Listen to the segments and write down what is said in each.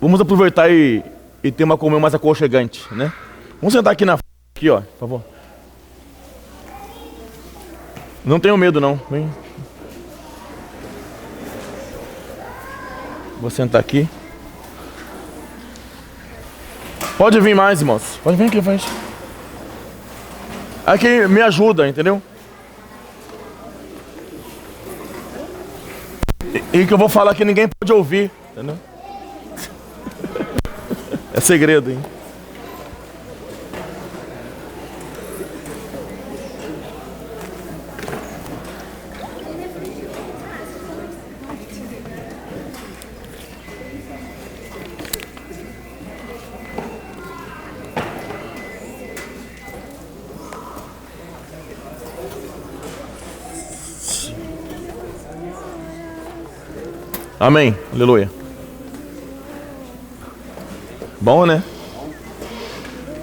Vamos aproveitar e ter uma comunhão mais aconchegante, né? Vamos sentar aqui na frente, aqui, ó, por favor. Não tenham medo, não. Vem. Vou sentar aqui. Pode vir mais, irmãos. Pode vir aqui, frente. Aqui me ajuda, entendeu? E que eu vou falar que ninguém pode ouvir, entendeu? É segredo, hein? Amém. Aleluia. Bom, né?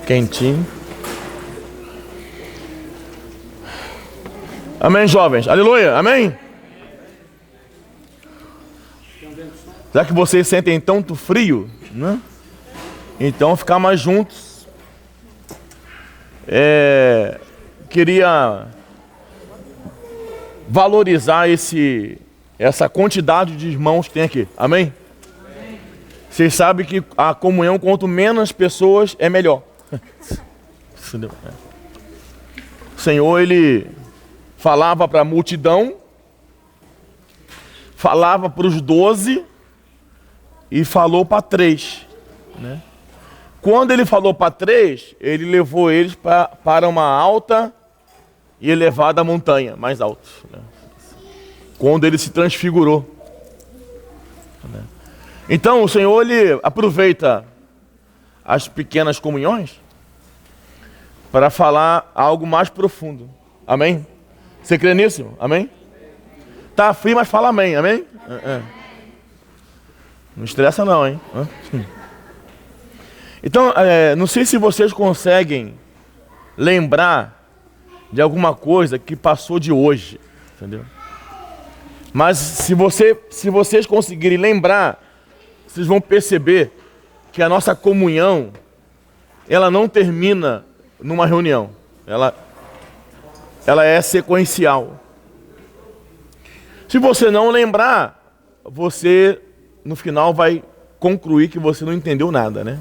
Quentinho. Amém, jovens. Aleluia. Amém. Já que vocês sentem tanto frio, né? Então ficar mais juntos. Queria valorizar essa quantidade de irmãos que tem aqui. Amém? Amém. Vocês sabem que a comunhão, quanto menos pessoas, é melhor. O Senhor, Ele falava para a multidão, falava para os 12 e falou para 3. Né? Quando Ele falou para 3, Ele levou eles para uma alta e elevada montanha, mais alta. Né? Quando Ele se transfigurou. Então o Senhor, Ele aproveita as pequenas comunhões para falar algo mais profundo. Amém? Você crê nisso? Amém? Tá frio, mas fala amém. Amém? Não estressa não, hein? Então, não sei se vocês conseguem lembrar de alguma coisa que passou de hoje. Entendeu? Mas se vocês conseguirem lembrar, vocês vão perceber que a nossa comunhão, ela não termina numa reunião. Ela é sequencial. Se você não lembrar, você no final vai concluir que você não entendeu nada, né?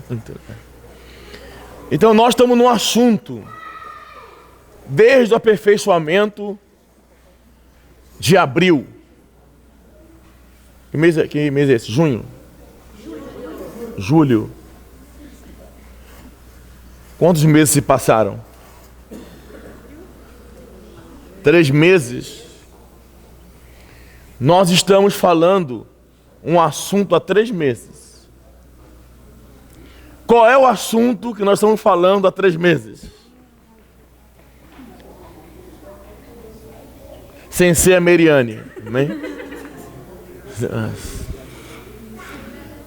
Então nós estamos num assunto desde o aperfeiçoamento de abril. Que mês é esse? Junho? Julho. Quantos meses se passaram? 3 meses. Nós estamos falando um assunto há 3 meses. Qual é o assunto que nós estamos falando há 3 meses? Sem ser a Meriane. Amém?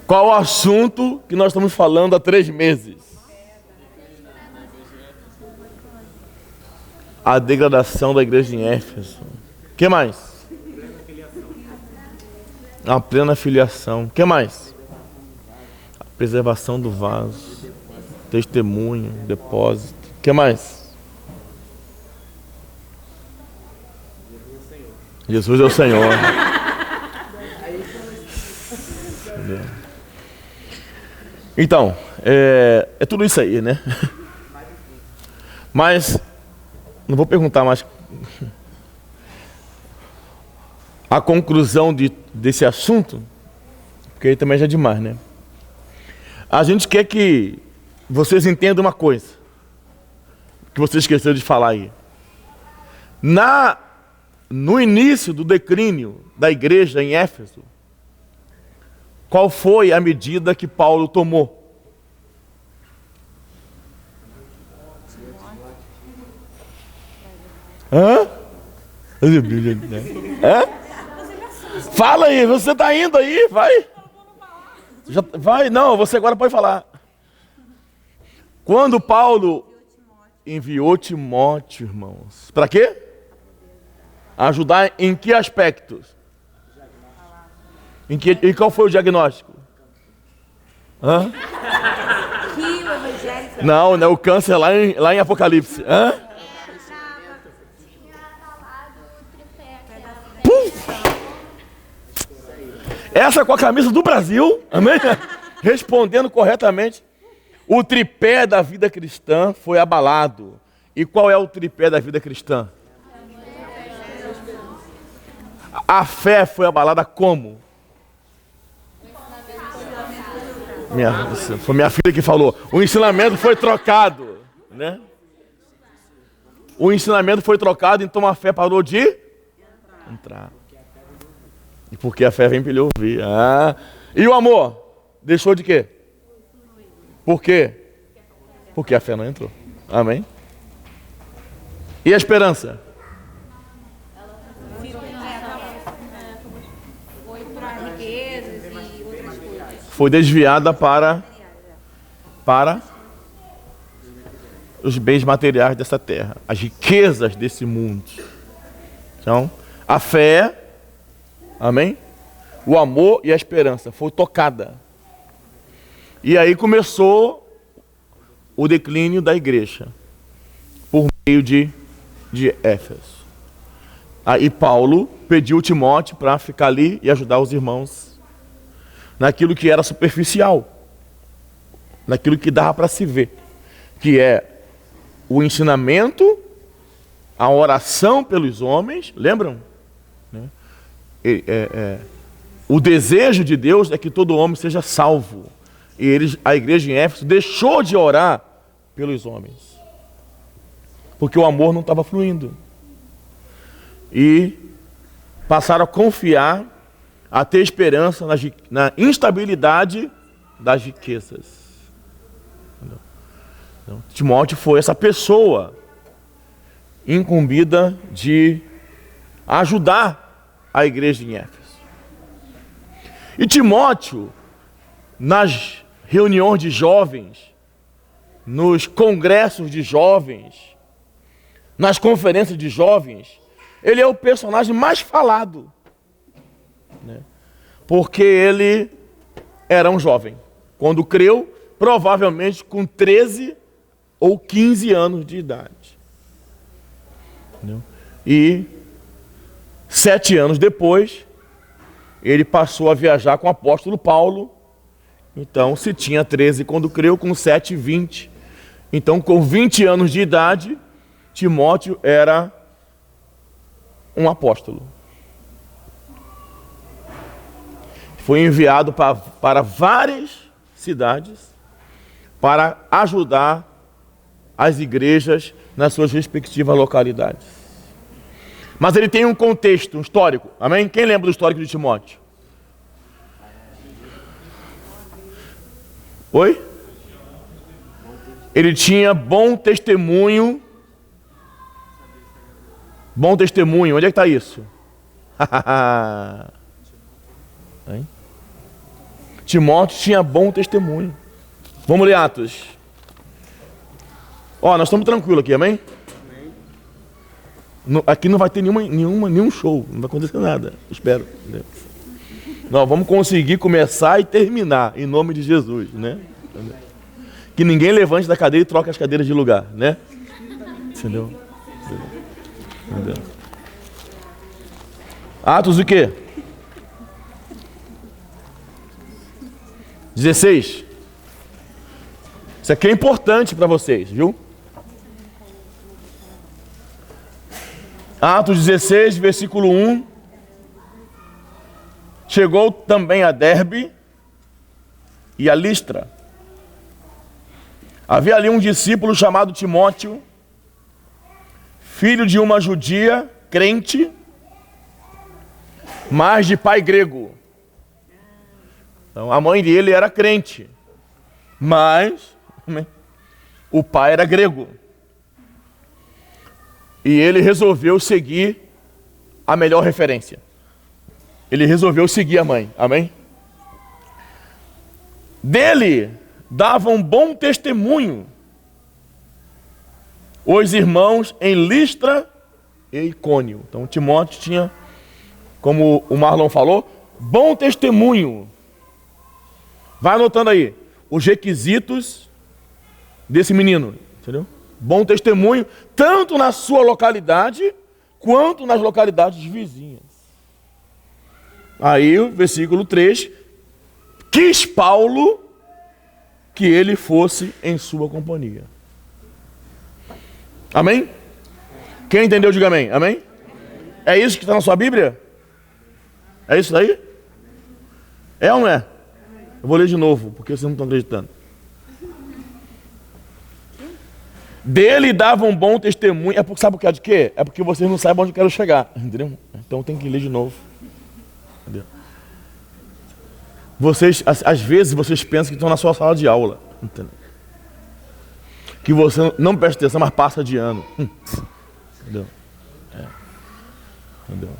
Qual o assunto que nós estamos falando há 3 meses? A degradação da igreja em Éfeso. O que mais? A plena filiação. O que mais? A preservação do vaso. Testemunho, depósito. O que mais? Jesus é o Senhor. Então, é tudo isso aí, né? Mas, não vou perguntar mais a conclusão desse assunto, porque aí também já é demais, né? A gente quer que vocês entendam uma coisa, que você esqueceu de falar aí. No início do declínio da igreja em Éfeso, qual foi a medida que Paulo tomou? Hã? Fala aí, você está indo aí, vai. Vai, não, você agora pode falar. Quando Paulo enviou Timóteo, irmãos, para quê? Ajudar em que aspectos? E qual foi o diagnóstico? Hã? Que o evangelho foi Não, o câncer lá em Apocalipse. Hã? Tinha abalado o tripé. Essa com a camisa do Brasil, amém? Respondendo corretamente. O tripé da vida cristã foi abalado. E qual é o tripé da vida cristã? A fé foi abalada como? Foi minha filha que falou. O ensinamento foi trocado, né? O ensinamento foi trocado, então a fé parou de entrar. E porque a fé vem para ele ouvir. Ah. E o amor? Deixou de quê? Por quê? Porque a fé não entrou. Amém? E a esperança? foi para riquezas e outras coisas. Foi desviada para os bens materiais dessa terra, as riquezas desse mundo. Então, a fé, amém? O amor e a esperança foi tocada. E aí começou o declínio da igreja por meio de Éfeso. Aí Paulo pediu Timóteo para ficar ali e ajudar os irmãos naquilo que era superficial, naquilo que dava para se ver, que é o ensinamento, a oração pelos homens, lembram? O desejo de Deus é que todo homem seja salvo. E a igreja em Éfeso deixou de orar pelos homens, porque o amor não estava fluindo. E passaram a confiar, a ter esperança na instabilidade das riquezas. Então, Timóteo foi essa pessoa incumbida de ajudar a igreja em Éfeso. E Timóteo, nas reuniões de jovens, nos congressos de jovens, nas conferências de jovens, ele é o personagem mais falado, né? Porque ele era um jovem. Quando creu, provavelmente com 13 ou 15 anos de idade. Entendeu? E 7 anos depois, ele passou a viajar com o apóstolo Paulo. Então, se tinha 13 quando creu, com 7, 20. Então, com 20 anos de idade, Timóteo era um apóstolo. Foi enviado para várias cidades para ajudar as igrejas nas suas respectivas localidades. Mas ele tem um contexto, um histórico. Amém? Quem lembra do histórico de Timóteo? Oi? Ele tinha bom testemunho. Bom testemunho. Onde é que está isso? Hein? Timóteo tinha bom testemunho. Vamos ler Atos. Ó, nós estamos tranquilos aqui, amém? Aqui não vai ter nenhum show, não vai acontecer nada, espero. Nós vamos conseguir começar e terminar, em nome de Jesus, né? Que ninguém levante da cadeira e troque as cadeiras de lugar, né? Entendeu? Entendeu? Atos o quê? 16. Isso aqui é importante para vocês, viu? Atos 16, versículo 1. Chegou também a Derbe e a Listra. Havia ali um discípulo chamado Timóteo, filho de uma judia, crente, mas de pai grego. Então, a mãe dele era crente, mas o pai era grego. E ele resolveu seguir a melhor referência. Ele resolveu seguir a mãe. Amém? Dele davam um bom testemunho os irmãos em Listra e Icônio. Então Timóteo tinha, como o Marlon falou, bom testemunho. Vai anotando aí os requisitos desse menino, entendeu? Bom testemunho, tanto na sua localidade, quanto nas localidades vizinhas. Aí o versículo 3, quis Paulo que ele fosse em sua companhia. Amém? Quem entendeu, diga amém. Amém? É isso que está na sua Bíblia? É isso daí? É ou não é? Eu vou ler de novo, porque vocês não estão acreditando. Dele dava um bom testemunho. É porque, sabe por causa de quê? É porque vocês não sabem onde eu quero chegar. Entendeu? Então tem que ler de novo. Entendeu? Vocês, às vezes, vocês pensam que estão na sua sala de aula. Entendeu? Que você não presta atenção, mas passa de ano. Entendeu? Entendeu?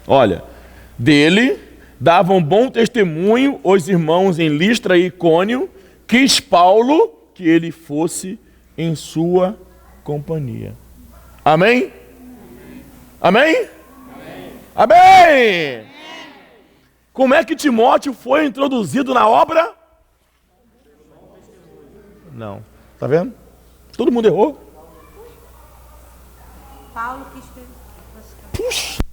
Olha, dele davam bom testemunho os irmãos em Listra e Icônio, quis Paulo que ele fosse em sua companhia. Amém? Amém? Amém? Amém? Como é que Timóteo foi introduzido na obra? Não. Tá vendo? Todo mundo errou. Paulo quis ter. Puxa.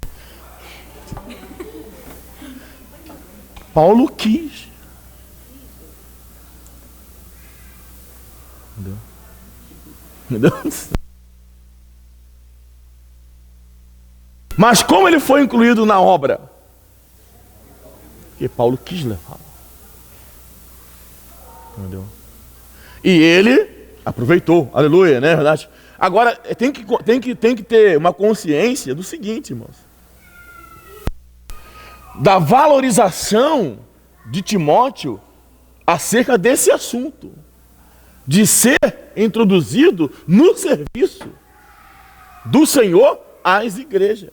Paulo quis. Entendeu? Mas como ele foi incluído na obra? Porque Paulo quis levá-lo. Entendeu? E ele aproveitou. Aleluia, né? Verdade? Agora, tem que ter uma consciência do seguinte, irmãos. Da valorização de Timóteo acerca desse assunto. De ser introduzido no serviço do Senhor às igrejas.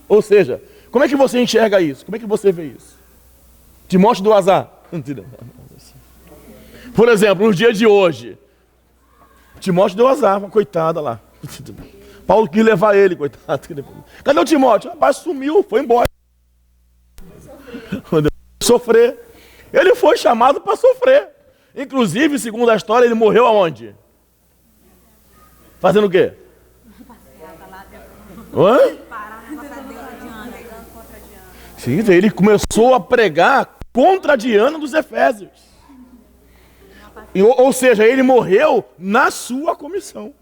Ou seja, como é que você enxerga isso? Como é que você vê isso? Timóteo do azar. Por exemplo, nos dias de hoje, Timóteo deu azar, uma coitada lá. Paulo quis levar ele, coitado. Cadê o Timóteo? Rapaz, sumiu, foi embora. Sofrer. Ele foi chamado para sofrer. Inclusive, segundo a história, ele morreu aonde? Fazendo o quê? Hã? Sim, ele começou a pregar contra a Diana dos Efésios. Ou seja, ele morreu na sua comissão,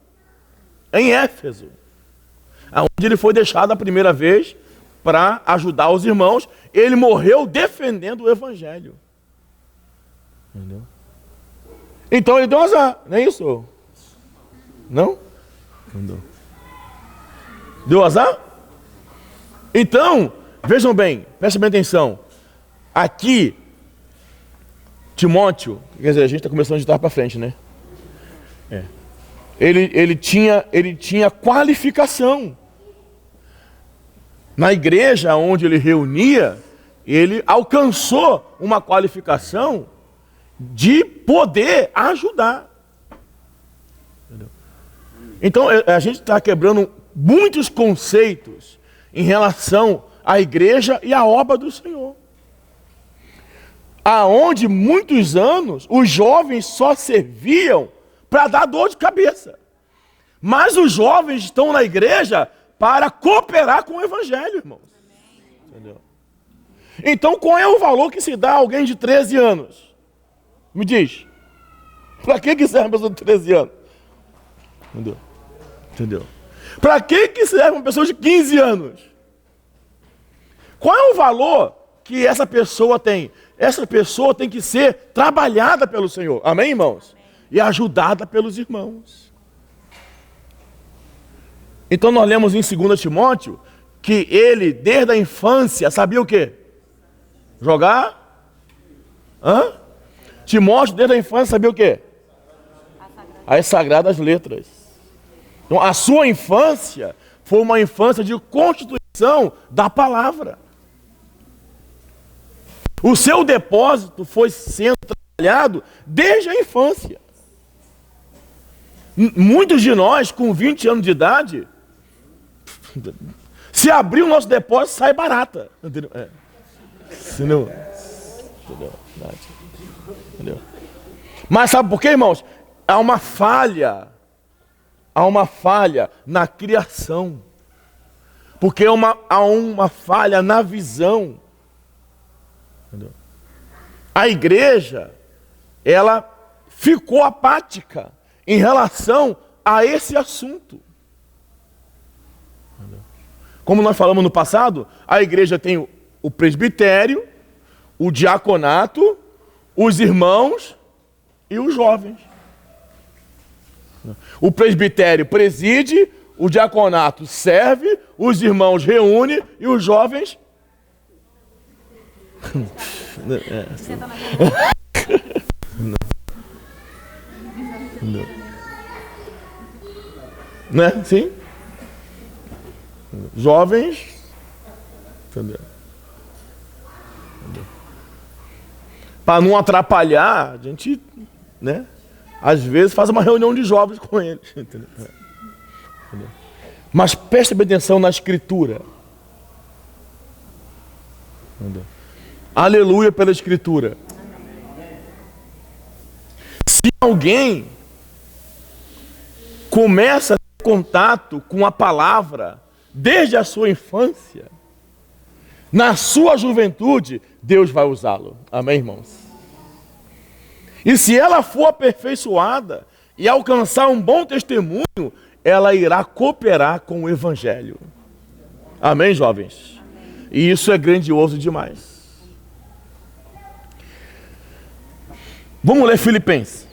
em Éfeso, onde ele foi deixado a primeira vez para ajudar os irmãos. Ele morreu defendendo o Evangelho. Entendeu? Então ele deu um azar, não é isso? Não? Não deu. Deu azar? Então, vejam bem, prestem bem atenção. Aqui, Timóteo, quer dizer, a gente está começando de trás para frente, né? Ele tinha qualificação. Na igreja onde ele reunia, ele alcançou uma qualificação de poder ajudar. Entendeu? Então, a gente está quebrando muitos conceitos em relação à igreja e à obra do Senhor. Aonde muitos anos os jovens só serviam para dar dor de cabeça. Mas os jovens estão na igreja para cooperar com o Evangelho, irmãos. Entendeu? Então, qual é o valor que se dá a alguém de 13 anos? Me diz. Para que serve uma pessoa de 13 anos? Entendeu? Para que serve uma pessoa de 15 anos? Qual é o valor que essa pessoa tem? Essa pessoa tem que ser trabalhada pelo Senhor. Amém, irmãos? E ajudada pelos irmãos. Então nós lemos em 2 Timóteo que ele, desde a infância, sabia o quê? Jogar? Timóteo, desde a infância, sabia o quê? As sagradas letras. Então, a sua infância foi uma infância de constituição da palavra. O seu depósito foi sendo trabalhado desde a infância. Muitos de nós, com 20 anos de idade, se abrir o nosso depósito, sai barata. Se não... Entendeu? Mas sabe por quê, irmãos? Há uma falha na criação. Porque há uma falha na visão. Entendeu? A igreja, ela ficou apática em relação a esse assunto. Entendeu? Como nós falamos no passado, a igreja tem o presbitério, o diaconato, os irmãos e os jovens. O presbitério preside, o diaconato serve, os irmãos reúne e os jovens... Né? Sim? Jovens... Entendeu? Para não atrapalhar, a gente, né? Às vezes faz uma reunião de jovens com eles. Entendeu? Mas preste bem atenção na escritura. Entendeu? Aleluia pela escritura. Se alguém começa a ter contato com a palavra desde a sua infância, na sua juventude, Deus vai usá-lo. Amém, irmãos? E se ela for aperfeiçoada e alcançar um bom testemunho, ela irá cooperar com o evangelho. Amém, jovens? E isso é grandioso demais. Vamos ler Filipenses.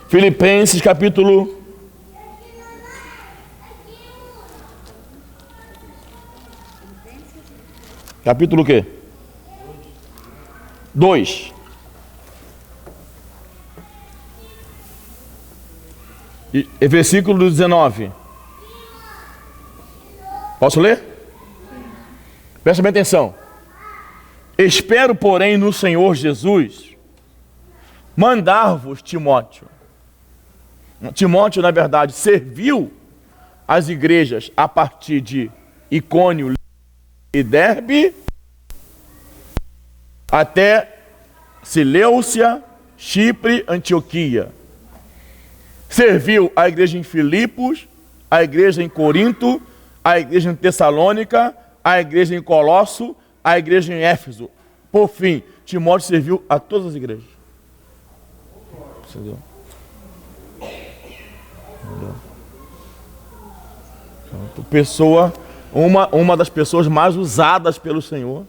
Filipenses capítulo o quê? 2. Versículo 19. Posso ler? Presta bem atenção. Espero, porém, no Senhor Jesus mandar-vos Timóteo. Timóteo, na verdade, serviu as igrejas a partir de Icônio e Derbe até Seleucia, Chipre, Antioquia. Serviu a igreja em Filipos, a igreja em Corinto, a igreja em Tessalônica, a igreja em Colosso, a igreja em Éfeso. Por fim, Timóteo serviu a todas as igrejas. Entendeu? Pessoa, uma das pessoas mais usadas pelo Senhor,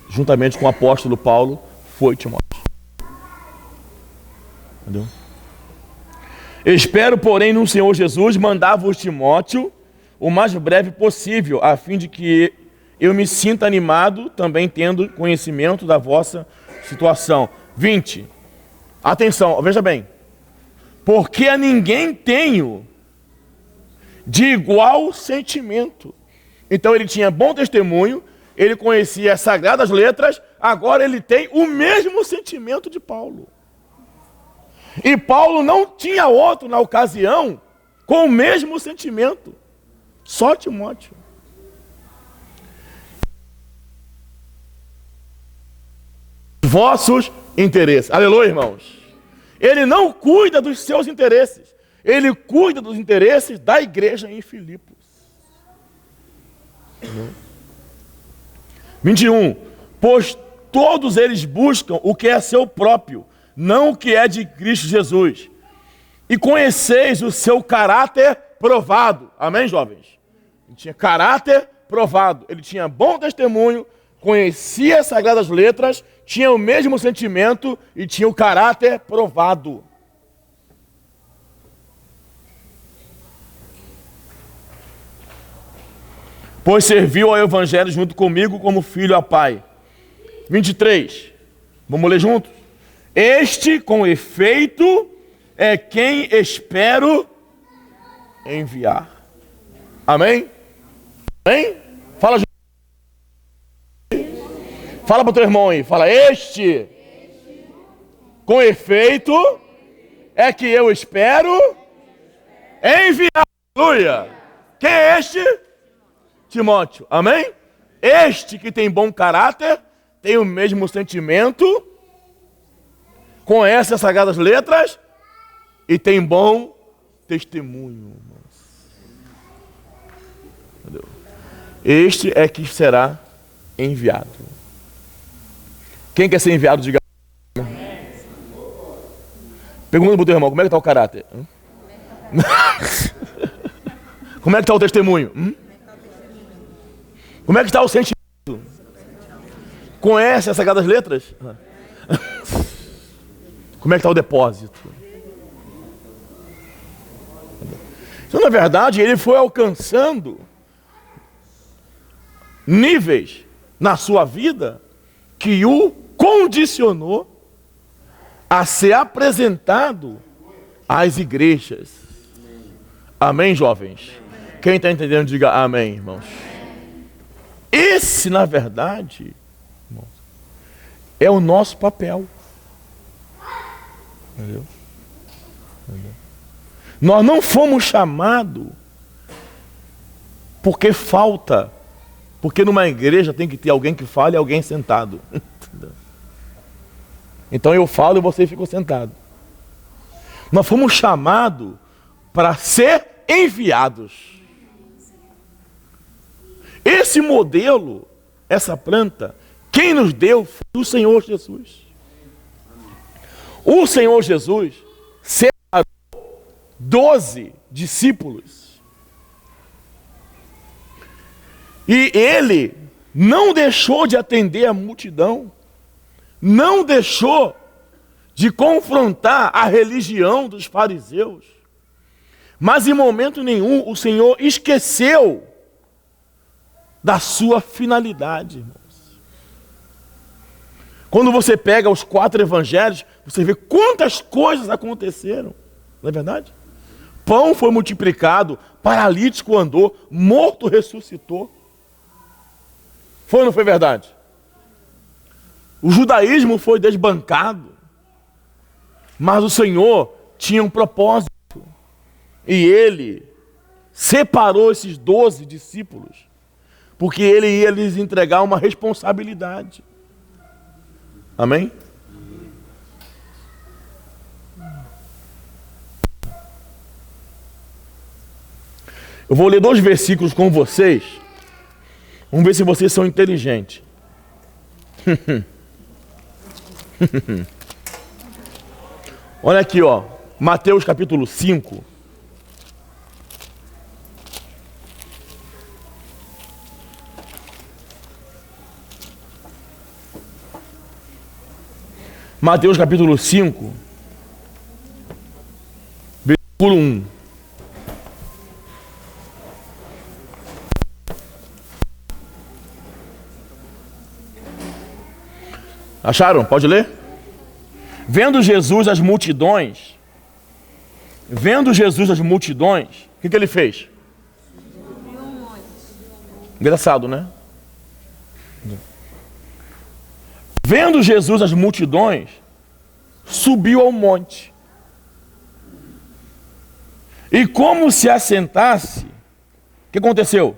juntamente com o apóstolo Paulo, foi Timóteo. Entendeu? Espero, porém, no Senhor Jesus mandar-vos Timóteo o mais breve possível, a fim de que eu me sinta animado, também tendo conhecimento da vossa situação. 20. Atenção, veja bem. Porque a ninguém tenho de igual sentimento. Então ele tinha bom testemunho, ele conhecia as sagradas letras, agora ele tem o mesmo sentimento de Paulo. E Paulo não tinha outro na ocasião com o mesmo sentimento. Só Timóteo. Vossos interesses. Aleluia, irmãos. Ele não cuida dos seus interesses. Ele cuida dos interesses da igreja em Filipos. 21. Pois todos eles buscam o que é seu próprio, não o que é de Cristo Jesus. E conheceis o seu caráter provado. Amém, jovens? Ele tinha caráter provado. Ele tinha bom testemunho, conhecia as sagradas letras, tinha o mesmo sentimento e tinha o caráter provado. Pois serviu ao evangelho junto comigo como filho a pai. 23. Vamos ler juntos? Este, com efeito, é quem espero enviar. Amém? Amém? Fala junto. Fala para o teu irmão aí. Fala, este, com efeito, é que eu espero enviar. Aleluia. Quem é este? Timóteo. Amém? Este que tem bom caráter, tem o mesmo sentimento, conhece as sagradas letras e tem bom testemunho. Entendeu? Este é que será enviado. Quem quer ser enviado, diga. Pergunta para o teu irmão, como é que está o caráter? Como é que está o testemunho? Como é que está o sentimento? Conhece as sagradas letras? Como é que está o depósito? Então, na verdade, ele foi alcançando níveis na sua vida que o condicionou a ser apresentado às igrejas. Amém, jovens? Quem está entendendo, diga amém, irmãos. Esse, na verdade, irmãos, é o nosso papel. Entendeu? Entendeu? Nós não fomos chamados porque falta, porque numa igreja tem que ter alguém que fale e alguém sentado. Entendeu? Então eu falo e você fica sentado. Nós fomos chamados para ser enviados. Esse modelo, essa planta, quem nos deu foi o Senhor Jesus. O Senhor Jesus separou 12 discípulos. E ele não deixou de atender a multidão, não deixou de confrontar a religião dos fariseus, mas em momento nenhum o Senhor esqueceu da sua finalidade, irmãos. Quando você pega os 4 evangelhos, você vê quantas coisas aconteceram, não é verdade? Pão foi multiplicado, paralítico andou, morto ressuscitou. Foi ou não foi verdade? O judaísmo foi desbancado, mas o Senhor tinha um propósito. E ele separou esses 12 discípulos, porque ele ia lhes entregar uma responsabilidade. Amém? Eu vou ler 2 versículos com vocês. Vamos ver se vocês são inteligentes. Olha aqui, ó. Mateus capítulo 5. Mateus capítulo 5, versículo 1. Acharam? Pode ler? Vendo Jesus as multidões, o que ele fez? Engraçado, né? Vendo Jesus as multidões, subiu ao monte. E como se assentasse, o que aconteceu?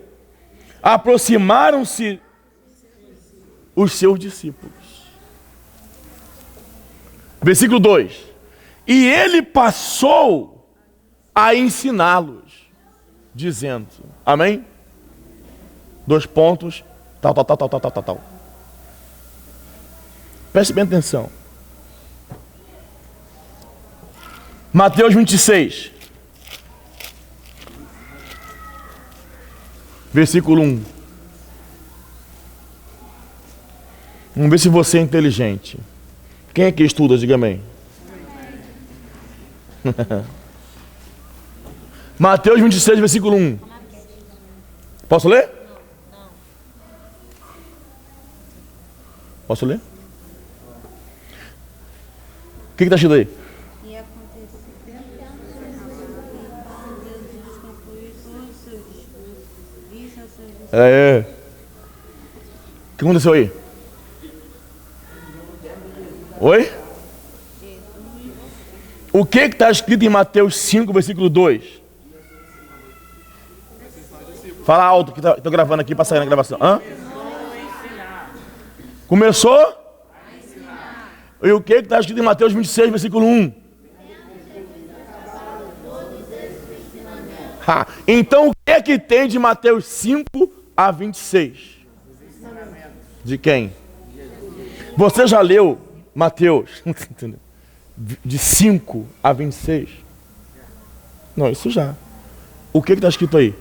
Aproximaram-se os seus discípulos. Versículo 2. E ele passou a ensiná-los, dizendo, amém? 2 pontos, tal. Preste bem atenção. Mateus 26. Versículo 1. Vamos ver se você é inteligente. Quem é que estuda? Diga amém. Mateus 26, versículo 1. Posso ler? Posso ler? O que está escrito aí? E aconteceu, Jesus com É. O que aconteceu aí? Oi? O que está escrito em Mateus 5, versículo 2? Fala alto que estou gravando aqui para sair na gravação. Hã? Começou? E o que está escrito em Mateus 26, versículo 1? Então o que é que tem de Mateus 5 a 26? De quem? Você já leu Mateus de 5 a 26? Não, isso já. O que está escrito aí?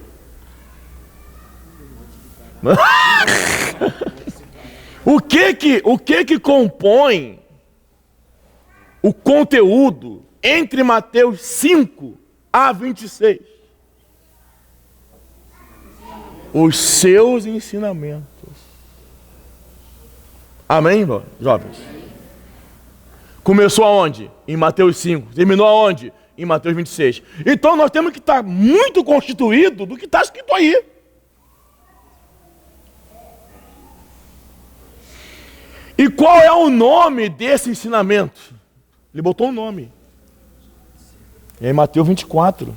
O que compõe o conteúdo entre Mateus 5 a 26? Os seus ensinamentos. Amém, jovens? Começou aonde? Em Mateus 5. Terminou aonde? Em Mateus 26. Então nós temos que estar muito constituído do que está escrito aí. E qual é o nome desse ensinamento? Ele botou um nome. É em Mateus 24,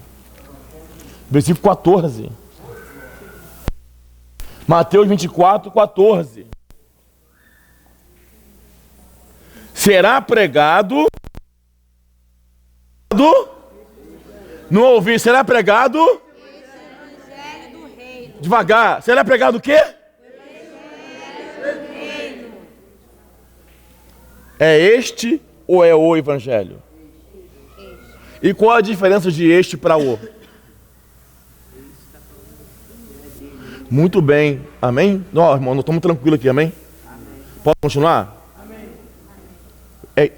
versículo 14. Mateus 24, 14. Será pregado. Não ouvi. Será pregado. Devagar. Será pregado o quê? É este ou é o evangelho? E qual a diferença de este para o? Muito bem. Amém? Não, irmão, nós estamos tranquilos aqui, amém? Pode continuar? Amém. É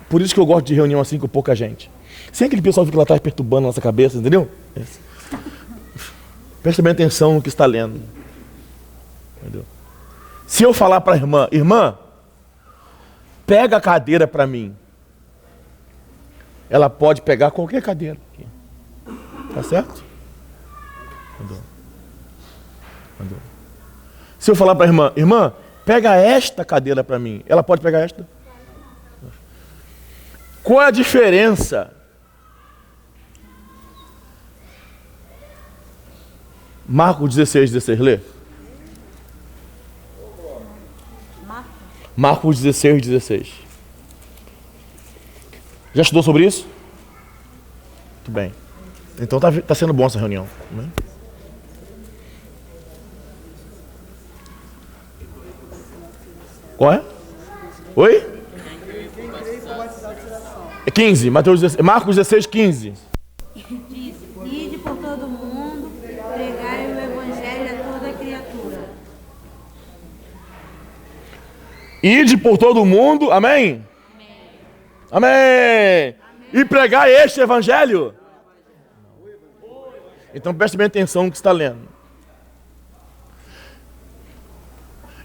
por isso que eu gosto de reunião assim com pouca gente. Sem aquele pessoal que fica lá atrás perturbando a nossa cabeça, entendeu? Presta bem atenção no que está lendo. Entendeu? Se eu falar para a irmã, irmã, pega a cadeira para mim. Ela pode pegar qualquer cadeira aqui. Tá certo? Entendeu? Entendeu? Se eu falar para a irmã, irmã, pega esta cadeira para mim. Ela pode pegar esta? Qual é a diferença? Marcos 16, 16, lê. Marcos 16, 16. Já estudou sobre isso? Muito bem. Então tá sendo bom essa reunião. Né? Qual é? Oi? É 15, Mateus 16, Marcos 16, 15. Diz, ide por todo mundo, pregai o evangelho a toda criatura. Ide por todo mundo, amém? Amém. Amém. E pregar este evangelho? Então preste bem atenção no que está lendo.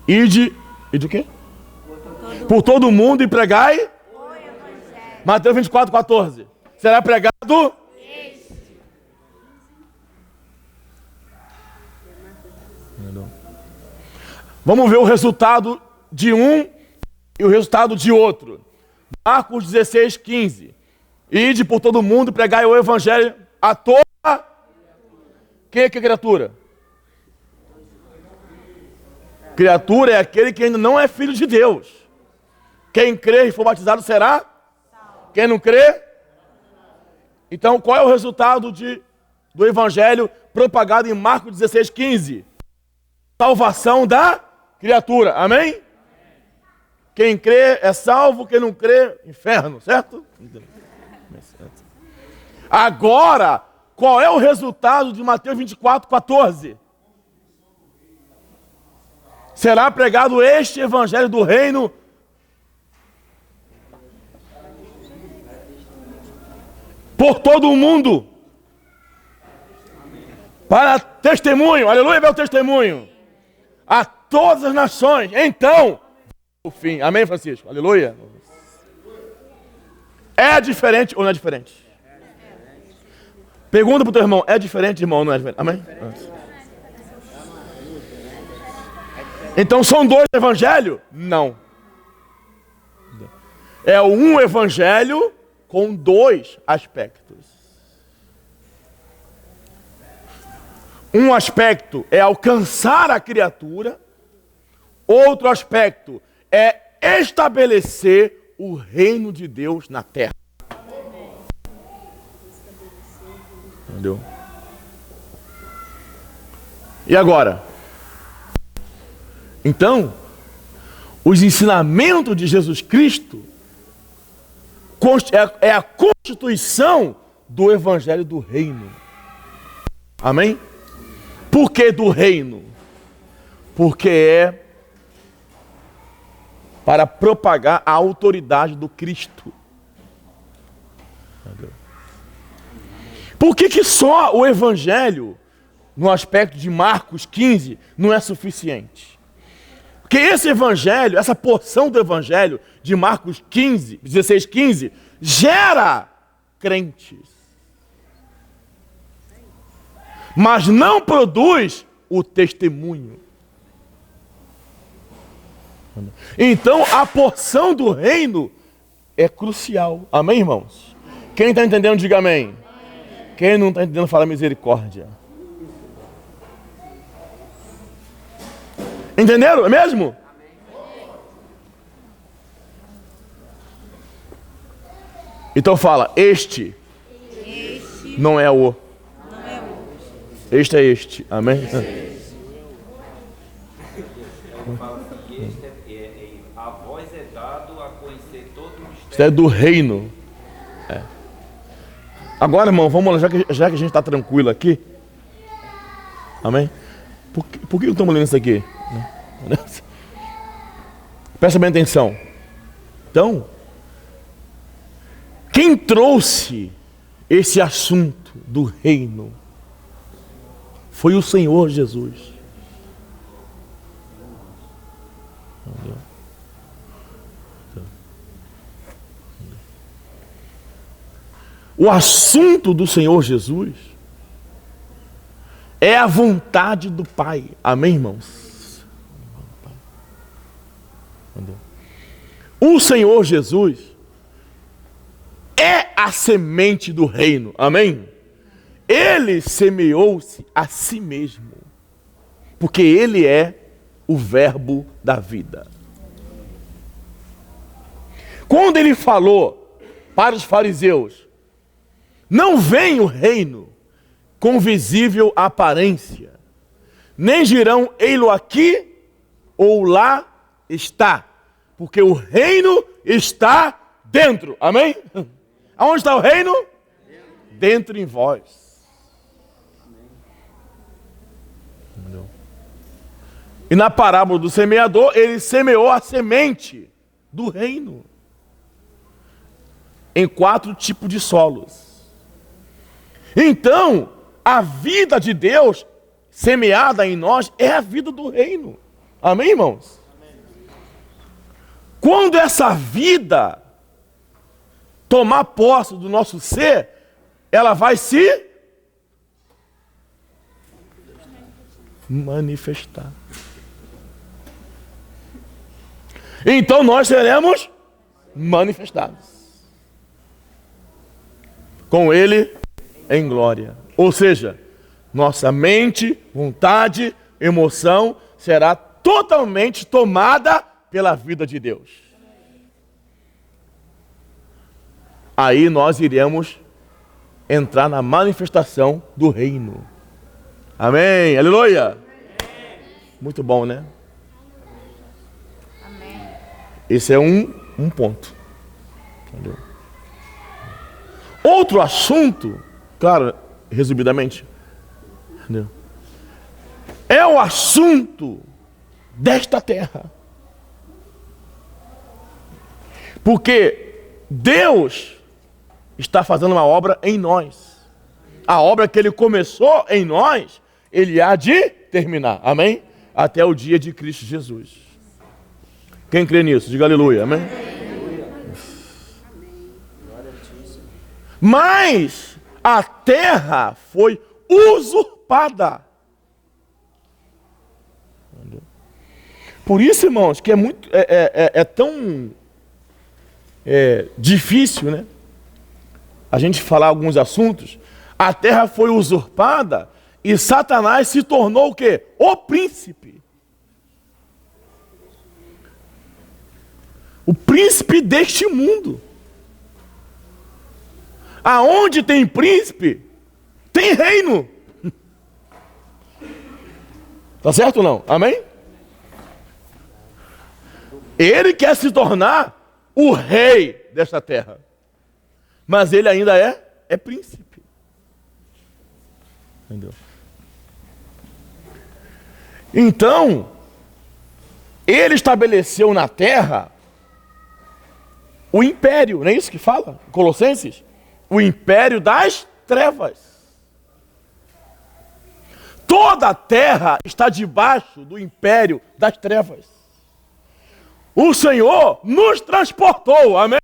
Ide o quê? Por todo mundo e pregai? Mateus 24, 14. Será pregado? Vamos ver o resultado de um e o resultado de outro. Marcos 16, 15. Ide por todo mundo e pregai o evangelho a toda... Quem é que é criatura? Criatura é aquele que ainda não é filho de Deus. Quem crer e for batizado será? Quem não crê? Então, qual é o resultado do evangelho propagado em Marcos 16, 15? Salvação da criatura. Amém? Quem crê é salvo, quem não crê, inferno, certo? Agora, qual é o resultado de Mateus 24, 14? Será pregado este evangelho do reino por todo o mundo, para testemunho, aleluia, meu testemunho, a todas as nações. Então, o fim, amém, Francisco, aleluia. É diferente ou não é diferente? Pergunta para o teu irmão, é diferente, irmão, ou não é diferente? Amém? Então são dois evangelhos? Não. É um evangelho com dois aspectos. Um aspecto é alcançar a criatura, outro aspecto é estabelecer o reino de Deus na terra. Entendeu? E agora? Então, os ensinamentos de Jesus Cristo é a constituição do evangelho do reino. Amém? Por que do reino? Porque é para propagar a autoridade do Cristo. Por que só o evangelho, no aspecto de Marcos 15, não é suficiente? Porque esse evangelho, essa porção do evangelho de Marcos 15, 16, 15, gera crentes. Mas não produz o testemunho. Então a porção do reino é crucial. Amém, irmãos? Quem está entendendo, diga amém. Quem não está entendendo, fala misericórdia. Entenderam? É mesmo? Então fala, este não é o. Este é este. Amém? A voz é dado a conhecer todo o mistério. Isso é do reino. É. Agora, irmão, vamos lá, já que a gente está tranquilo aqui. Amém? Por que estamos lendo isso aqui? Presta bem atenção. Então, quem trouxe esse assunto do reino foi o Senhor Jesus. O assunto do Senhor Jesus é a vontade do Pai. Amém, irmãos? O Senhor Jesus é a semente do reino. Amém? Ele semeou-se a si mesmo, porque ele é o verbo da vida. Quando ele falou para os fariseus, não vem o reino com visível aparência, nem dirão, ei-lo aqui ou lá está, porque o reino está dentro. Amém? Aonde está o reino? Dentro em vós. E na parábola do semeador, ele semeou a semente do reino em 4 tipos de solos. Então, a vida de Deus semeada em nós é a vida do reino. Amém, irmãos? Amém. Quando essa vida tomar posse do nosso ser, ela vai se manifestar. Então nós seremos manifestados com Ele em glória. Ou seja, nossa mente, vontade, emoção será totalmente tomada pela vida de Deus. Aí nós iremos entrar na manifestação do reino. Amém? Aleluia! Muito bom, né? Amém. Esse é um ponto. Entendeu? Outro assunto, claro, resumidamente, entendeu? É o assunto desta terra. Porque Deus está fazendo uma obra em nós. A obra que Ele começou em nós, Ele há de terminar. Amém? Até o dia de Cristo Jesus. Quem crê nisso? Diga aleluia. Amém? Mas a terra foi usurpada. Por isso, irmãos, que é tão difícil, né? A gente falar alguns assuntos. A terra foi usurpada e Satanás se tornou o quê? O príncipe. O príncipe deste mundo. Aonde tem príncipe, tem reino. Tá certo ou não? Amém? Ele quer se tornar o rei desta terra. Mas ele ainda é príncipe. Entendeu? Então, ele estabeleceu na terra o império, não é isso que fala? Colossenses? O império das trevas. Toda a terra está debaixo do império das trevas. O Senhor nos transportou, amém?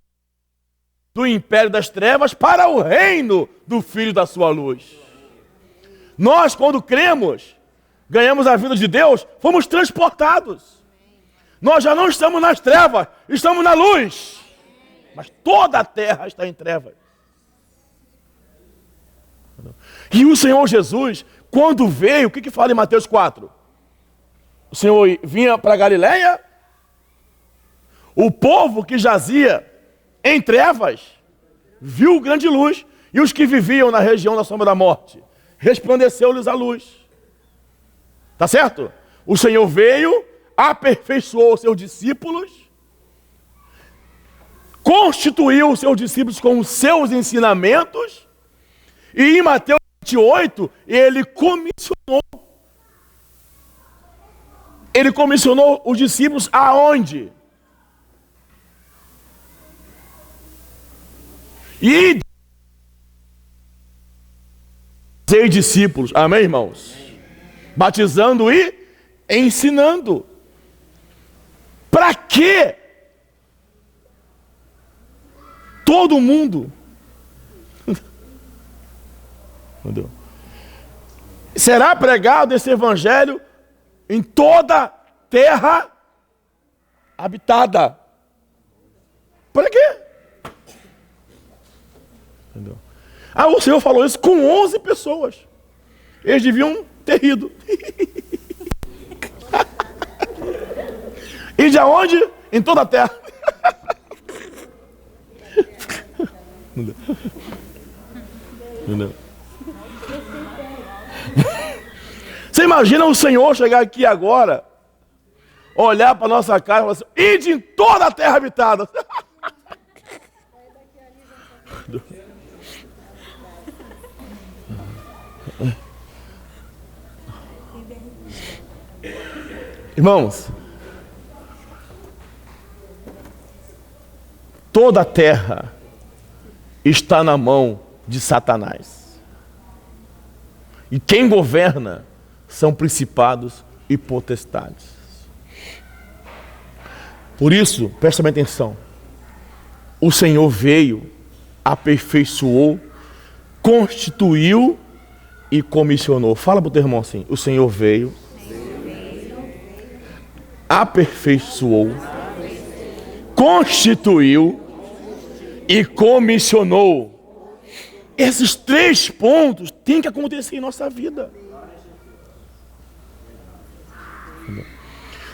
Do império das trevas para o reino do Filho da sua luz. Nós, quando cremos, ganhamos a vida de Deus, fomos transportados. Nós já não estamos nas trevas, estamos na luz. Mas toda a terra está em trevas. E o Senhor Jesus, quando veio, o que fala em Mateus 4? O Senhor vinha para Galileia, o povo que jazia em trevas viu grande luz, e os que viviam na região da sombra da morte, resplandeceu-lhes a luz. Tá certo? O Senhor veio, aperfeiçoou os seus discípulos, constituiu os seus discípulos com os seus ensinamentos, e em Mateus 28, ele comissionou os discípulos aonde? E ser discípulos, amém, irmãos? Batizando e ensinando. Para quê? Todo mundo. Entendeu? Será pregado esse evangelho em toda terra habitada. Para quê? Entendeu? Ah, o Senhor falou isso com 11 pessoas. Eles deviam ter rido. E de onde? Em toda a terra. Entendeu? Você imagina o Senhor chegar aqui agora, olhar para a nossa cara e falar assim, ide em toda a terra habitada. Irmãos, toda a terra está na mão de Satanás. E quem governa são principados e potestades. Por isso, presta bem atenção. O Senhor veio, aperfeiçoou, constituiu e comissionou. Fala para o teu irmão assim, o Senhor veio, aperfeiçoou, constituiu e comissionou. Esses 3 pontos têm que acontecer em nossa vida.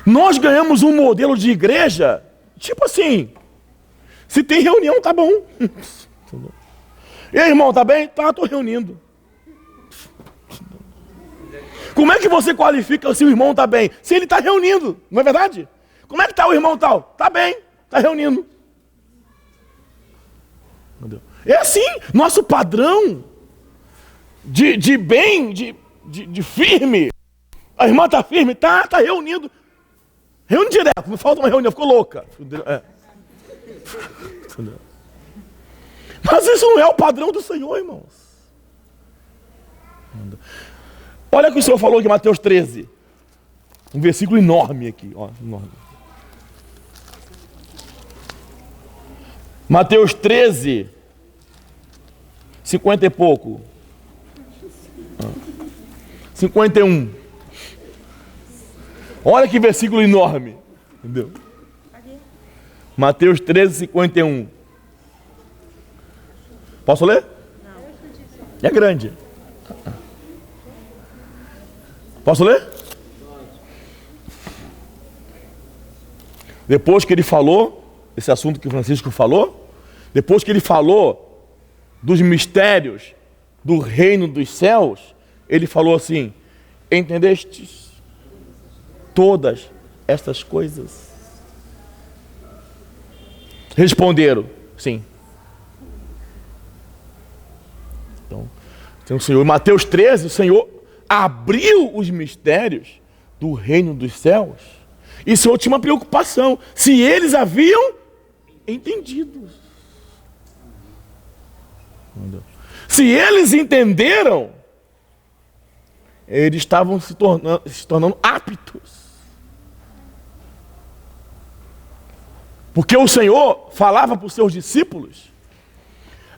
Nós ganhamos um modelo de igreja, tipo assim, se tem reunião, tá bom. E aí, irmão, tá bem? Tá, tô reunindo. Como é que você qualifica se o irmão tá bem? Se ele tá reunindo, não é verdade? Como é que tá o irmão tal? Tá bem, tá reunindo. É assim, nosso padrão de bem, de firme. A irmã tá firme, tá reunindo. Reúne direto, não falta uma reunião, ficou louca. Mas isso não é o padrão do Senhor, irmãos. Olha o que o Senhor falou aqui em Mateus 13. Um versículo enorme aqui, ó, enorme. Mateus 13, 50 e pouco. 51. Olha que versículo enorme. Entendeu? Mateus 13, 51. Posso ler? Não. É grande. Posso ler? Depois que ele falou, esse assunto que o Francisco falou, depois que ele falou dos mistérios do reino dos céus, ele falou assim: entendestes todas estas coisas? Responderam, sim. Então, o Senhor, em Mateus 13, o Senhor abriu os mistérios do reino dos céus. E o Senhor tinha uma preocupação, se eles haviam entendido. Se eles entenderam, eles estavam se tornando aptos. Porque o Senhor falava para os seus discípulos,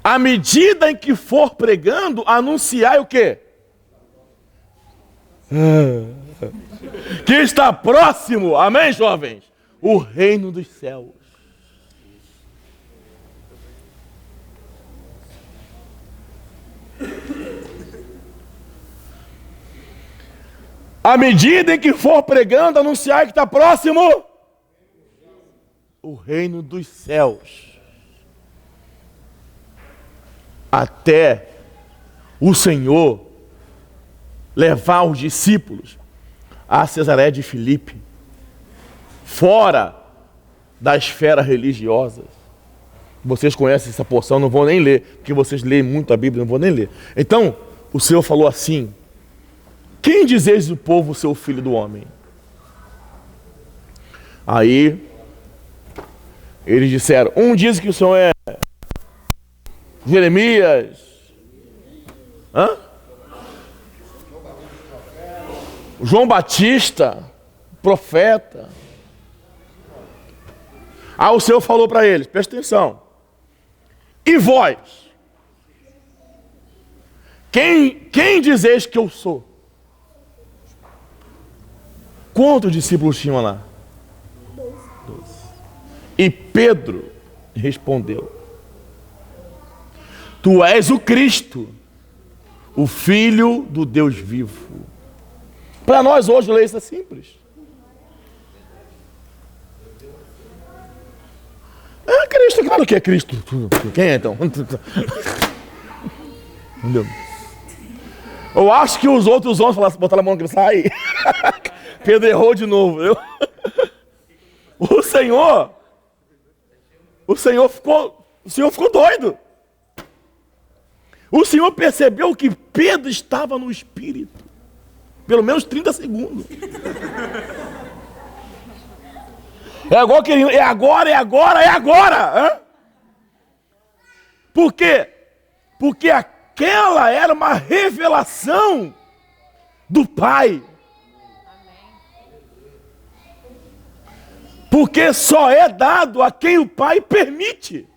à medida em que for pregando, anunciai o quê? Que está próximo, amém, jovens? O reino dos céus. À medida em que for pregando, anunciai que está próximo o reino dos céus. Até o Senhor levar os discípulos a Cesareia de Filipe, fora da esfera religiosa. Vocês conhecem essa porção, não vou nem ler, porque vocês leem muito a Bíblia, não vou nem ler. Então, o Senhor falou assim: quem dizeis o povo ser o filho do homem? Aí, eles disseram, um diz que o Senhor é Jeremias, João Batista, profeta. Aí o Senhor falou para eles, presta atenção, e vós? Quem dizeis que eu sou? Quantos discípulos tinham lá? 12. E Pedro respondeu: tu és o Cristo, o Filho do Deus vivo. Para nós hoje ler isso é simples. É Cristo, claro que é Cristo. Quem é então? Entendeu? Eu acho que os outros homens falaram, botaram a mão aqui, sai. Pedro errou de novo, viu? O Senhor ficou doido. O Senhor percebeu que Pedro estava no Espírito. Pelo menos 30 segundos. É agora, querido, é agora. Hã? Por quê? Porque aquela era uma revelação do Pai. Porque só é dado a quem o Pai permite.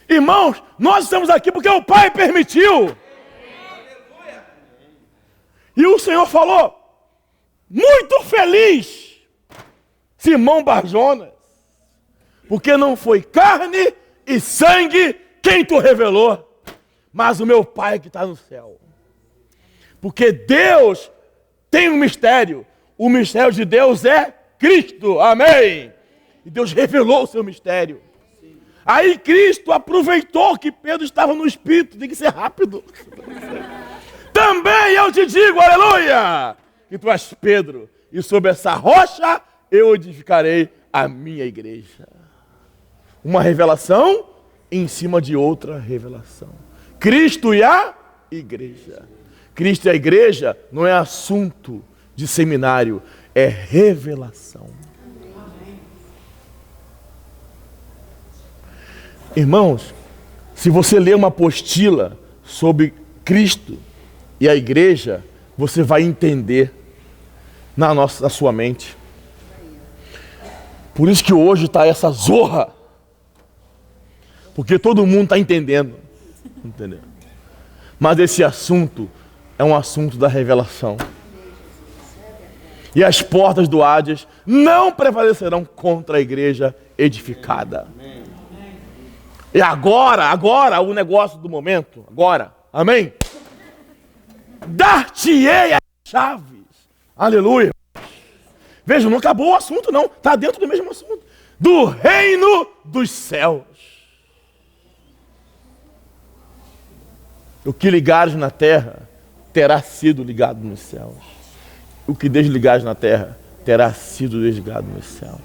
Irmãos, nós estamos aqui porque o Pai permitiu. E o Senhor falou, muito feliz, Simão Barjonas, porque não foi carne e sangue quem tu revelou, mas o meu Pai que está no céu. Porque Deus tem um mistério, o mistério de Deus é Cristo, amém? E Deus revelou o seu mistério. Aí Cristo aproveitou que Pedro estava no Espírito, tem que ser rápido. Também eu te digo, aleluia, que tu és Pedro, e sobre essa rocha eu edificarei a minha igreja. Uma revelação em cima de outra revelação. Cristo e a igreja. Cristo e a igreja não é assunto de seminário, é revelação. Irmãos, se você ler uma apostila sobre Cristo e a igreja, você vai entender na sua mente. Por isso que hoje está essa zorra. Porque todo mundo está entendendo. Entendeu? Mas esse assunto é um assunto da revelação. E as portas do Hades não prevalecerão contra a igreja edificada. E agora, o negócio do momento, agora, amém? Dar-te-ei as chaves. Aleluia. Veja, não acabou o assunto não, está dentro do mesmo assunto. Do reino dos céus. O que ligares na terra, terá sido ligado nos céus. O que desligares na terra, terá sido desligado nos céus.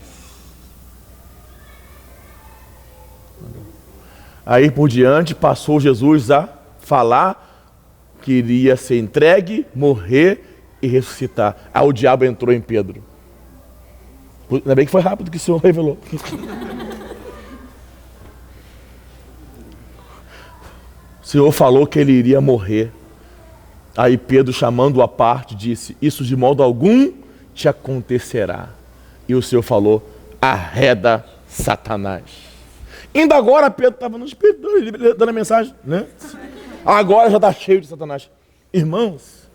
Aí por diante, passou Jesus a falar que iria ser entregue, morrer e ressuscitar. Aí o diabo entrou em Pedro. Ainda bem que foi rápido que o Senhor revelou. O Senhor falou que ele iria morrer. Aí Pedro, chamando-o à parte, disse: isso de modo algum te acontecerá. E o Senhor falou: arreda Satanás. Ainda agora Pedro estava no Espírito, dando a mensagem, né? Agora já está cheio de Satanás. Irmãos,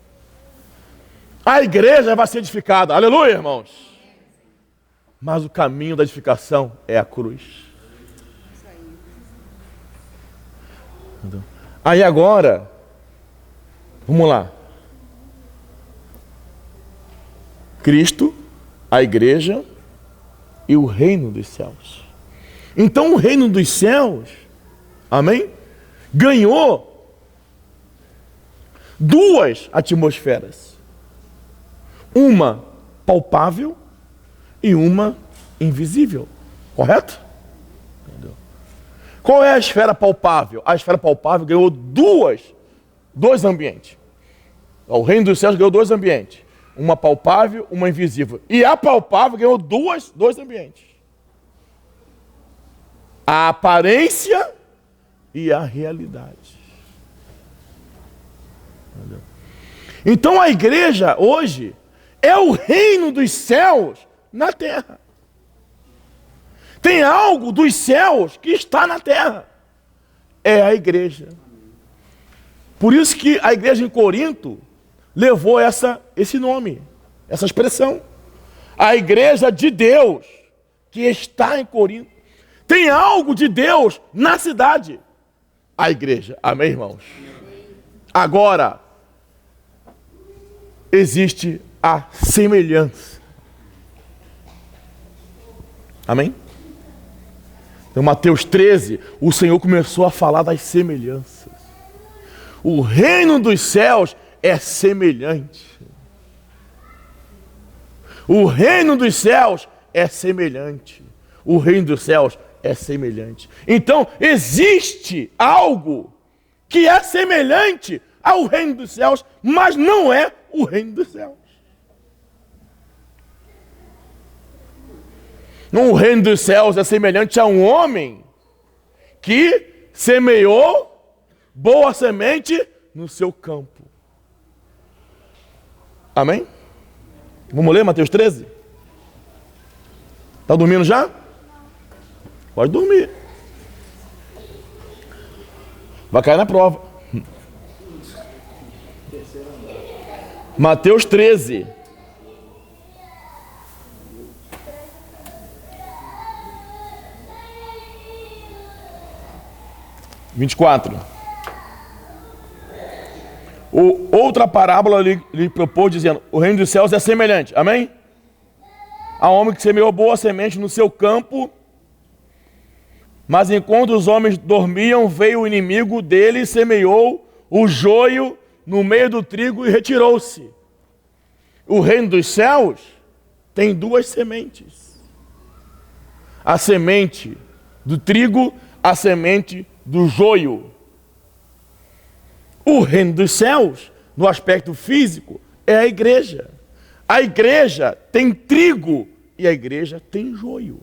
a igreja vai ser edificada. Aleluia, irmãos. Mas o caminho da edificação é a cruz. Aí agora, vamos lá. Cristo, a igreja e o reino dos céus. Então o reino dos céus, amém? Ganhou duas atmosferas. Uma palpável e uma invisível. Correto? Entendeu? Qual é a esfera palpável? A esfera palpável ganhou dois ambientes. O reino dos céus ganhou dois ambientes. Uma palpável, uma invisível. E a palpável ganhou dois ambientes. A aparência e a realidade. Entendeu? Então a igreja hoje é o reino dos céus na terra. Tem algo dos céus que está na terra. É a igreja. Por isso que a igreja em Corinto levou esse nome, essa expressão. A igreja de Deus que está em Corinto. Tem algo de Deus na cidade. A igreja. Amém, irmãos? Agora, existe a semelhança. Amém? Então, Mateus 13, o Senhor começou a falar das semelhanças. O reino dos céus é semelhante. O reino dos céus é semelhante. O reino dos céus é semelhante. Então, existe algo que é semelhante ao reino dos céus, mas não é o reino dos céus. O reino dos céus é semelhante a um homem que semeou boa semente no seu campo. Amém? Vamos ler Mateus 13? Está dormindo já? Pode dormir. Vai cair na prova. Mateus 13. Outra parábola lhe propôs, dizendo: o reino dos céus é semelhante, amém? A homem que semeou boa semente no seu campo, mas enquanto os homens dormiam, veio o inimigo dele e semeou o joio no meio do trigo e retirou-se. O reino dos céus tem duas sementes: a semente do trigo, a semente do joio. O reino dos céus, no aspecto físico, é a igreja. A igreja tem trigo e a igreja tem joio.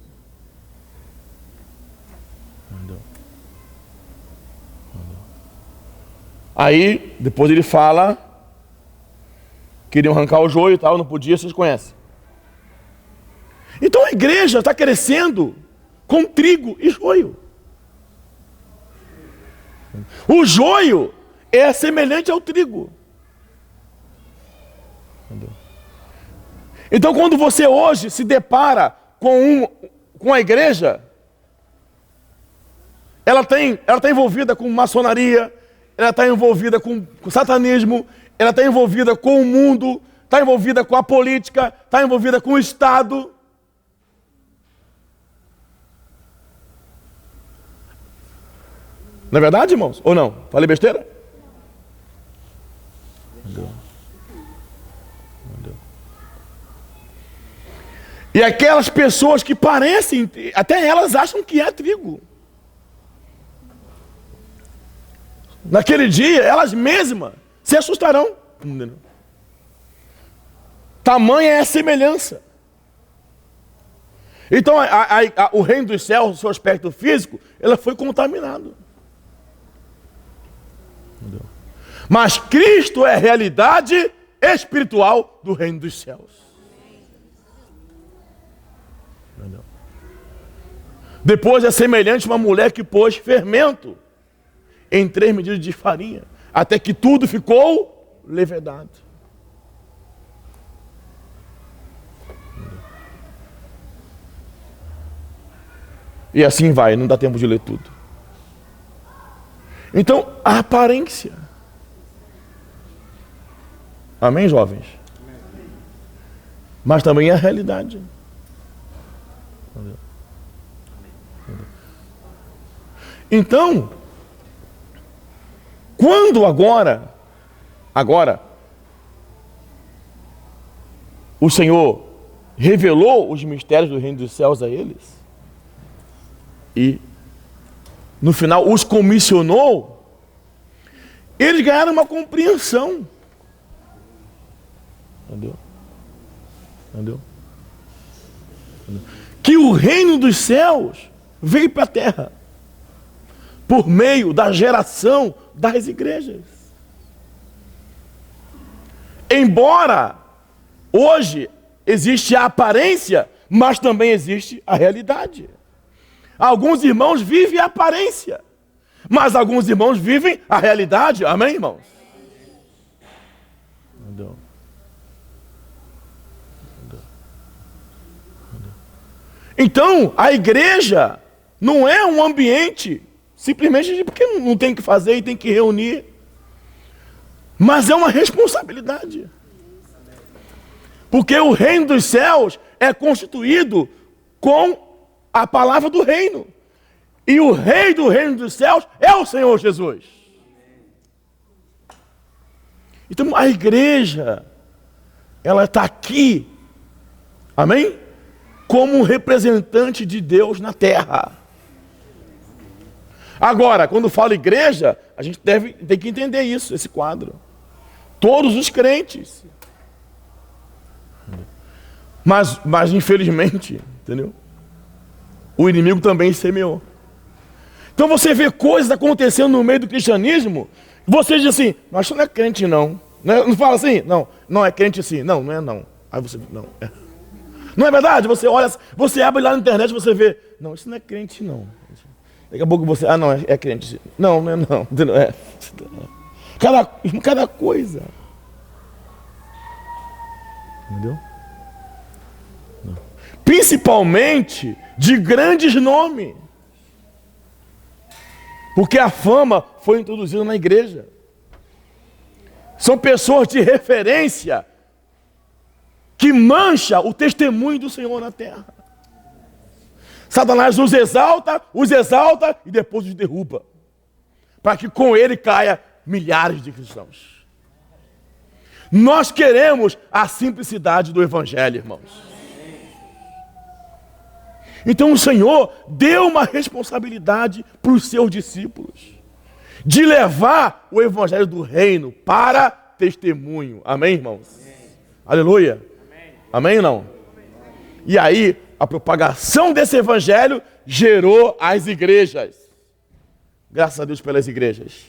Aí, depois ele fala, queriam arrancar o joio e tal, não podia, vocês conhecem. Então a igreja está crescendo com trigo e joio. O joio é semelhante ao trigo. Então, quando você hoje se depara com a igreja, ela está envolvida com maçonaria, ela está envolvida com satanismo, ela está envolvida com o mundo, está envolvida com a política, está envolvida com o Estado. Não é verdade, irmãos? Ou não? Falei besteira? Entendeu? E aquelas pessoas que parecem, até elas acham que é trigo. Naquele dia, elas mesmas se assustarão. Entendeu? Tamanha é a semelhança. Então, o reino dos céus, o seu aspecto físico, ela foi contaminado. Entendeu? Mas Cristo é a realidade espiritual do reino dos céus. Entendeu? Depois é semelhante a uma mulher que pôs fermento em 3 medidas de farinha, até que tudo ficou levedado. E assim vai, não dá tempo de ler tudo. Então, a aparência. Amém, jovens? Mas também a realidade. Então, quando agora, o Senhor revelou os mistérios do reino dos céus a eles, e no final os comissionou, eles ganharam uma compreensão. Entendeu? Que o reino dos céus veio para a terra por meio da geração das igrejas. Embora hoje existe a aparência, mas também existe a realidade. Alguns irmãos vivem a aparência, mas alguns irmãos vivem a realidade. Amém, irmãos? Entendeu? Então, a igreja não é um ambiente simplesmente porque não tem o que fazer e tem que reunir, mas é uma responsabilidade. Porque o reino dos céus é constituído com a palavra do reino. E o rei do reino dos céus é o Senhor Jesus. Então a igreja, ela está aqui, amém? Como um representante de Deus na terra. Agora, quando fala igreja, a gente tem que entender isso, esse quadro. Todos os crentes. Mas infelizmente, entendeu? O inimigo também semeou. Então você vê coisas acontecendo no meio do cristianismo, você diz assim, mas isso não é crente não. Não fala assim? Não é crente assim. Não é não. Aí você, não, é. Não é verdade? Você olha, você abre lá na internet, você vê, não, isso não é crente não. Daqui a pouco você, não, é crente. Não é não. É. Cada coisa. Entendeu? Principalmente de grandes nomes. Porque a fama foi introduzida na igreja. São pessoas de referência que mancha o testemunho do Senhor na terra. Satanás os exalta e depois os derruba. Para que com ele caia milhares de cristãos. Nós queremos a simplicidade do evangelho, irmãos. Então o Senhor deu uma responsabilidade para os seus discípulos. De levar o evangelho do reino para testemunho. Amém, irmãos? Amém. Aleluia. Amém ou não? E aí, a propagação desse evangelho gerou as igrejas. Graças a Deus pelas igrejas.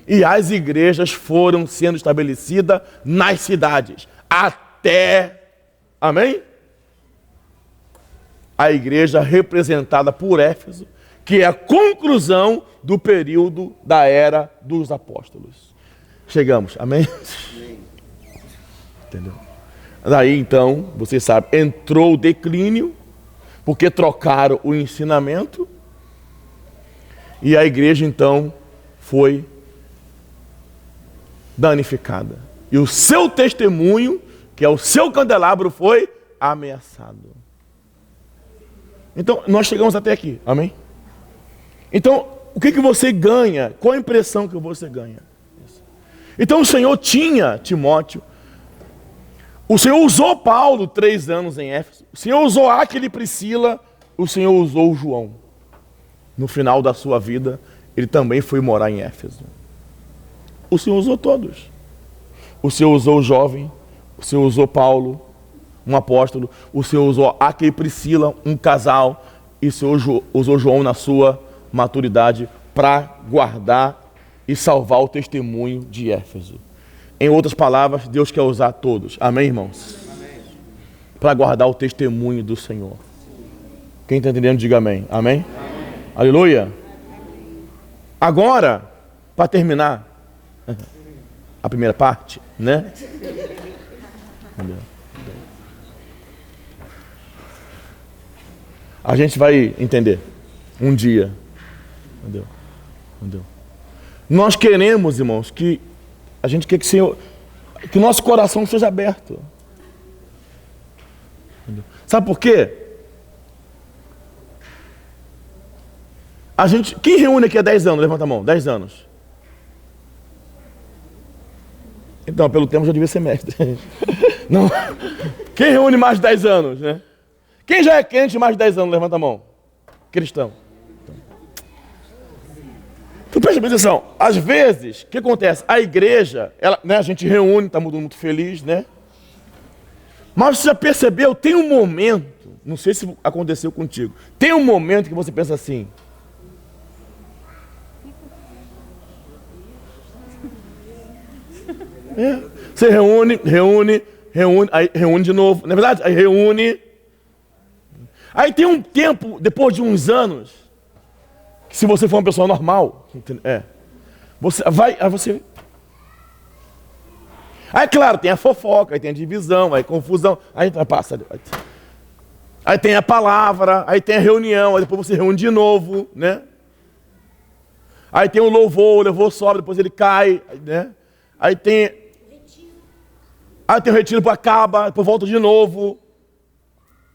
E as igrejas foram sendo estabelecidas nas cidades. Até, amém? A igreja representada por Éfeso, que é a conclusão do período da era dos apóstolos. Chegamos, amém? Entendeu? Daí então, você sabe, entrou o declínio, porque trocaram o ensinamento, e a igreja então foi danificada. E o seu testemunho, que é o seu candelabro, foi ameaçado. Então, nós chegamos até aqui, amém? Então, o que você ganha? Qual a impressão que você ganha? Então, o Senhor tinha Timóteo, o Senhor usou Paulo 3 anos em Éfeso, o Senhor usou Áquila e Priscila, o Senhor usou João. No final da sua vida, ele também foi morar em Éfeso. O Senhor usou todos. O Senhor usou o jovem, o Senhor usou Paulo, um apóstolo, o Senhor usou Áquila e Priscila, um casal, e o Senhor usou João na sua maturidade para guardar e salvar o testemunho de Éfeso. Em outras palavras, Deus quer usar todos. Amém, irmãos? Para guardar o testemunho do Senhor. Quem está entendendo, diga amém. Amém? Aleluia. Agora, para terminar a primeira parte, né? A gente vai entender um dia. Entendeu? Nós queremos, irmãos, que a gente quer que o nosso coração seja aberto. Entendeu? Sabe por quê? Quem reúne aqui há 10 anos? Levanta a mão, 10 anos. Então, pelo tempo já devia ser mestre. Não. Quem reúne mais de 10 anos, né? Quem já é crente mais de 10 anos? Levanta a mão. Cristão. Então presta atenção. Às vezes, o que acontece? A igreja, a gente reúne, está muito feliz, né? Mas você já percebeu, tem um momento, não sei se aconteceu contigo, tem um momento que você pensa assim, você reúne, aí reúne de novo, na verdade, aí reúne. Aí tem um tempo, depois de uns anos, que se você for uma pessoa normal, você vai, aí claro, tem a fofoca, aí tem a divisão, aí confusão, aí passa. Aí tem a palavra, aí tem a reunião, aí depois você reúne de novo, né? Aí tem o louvor sobe, depois ele cai, né? Aí tem o retiro, acaba, depois volta de novo.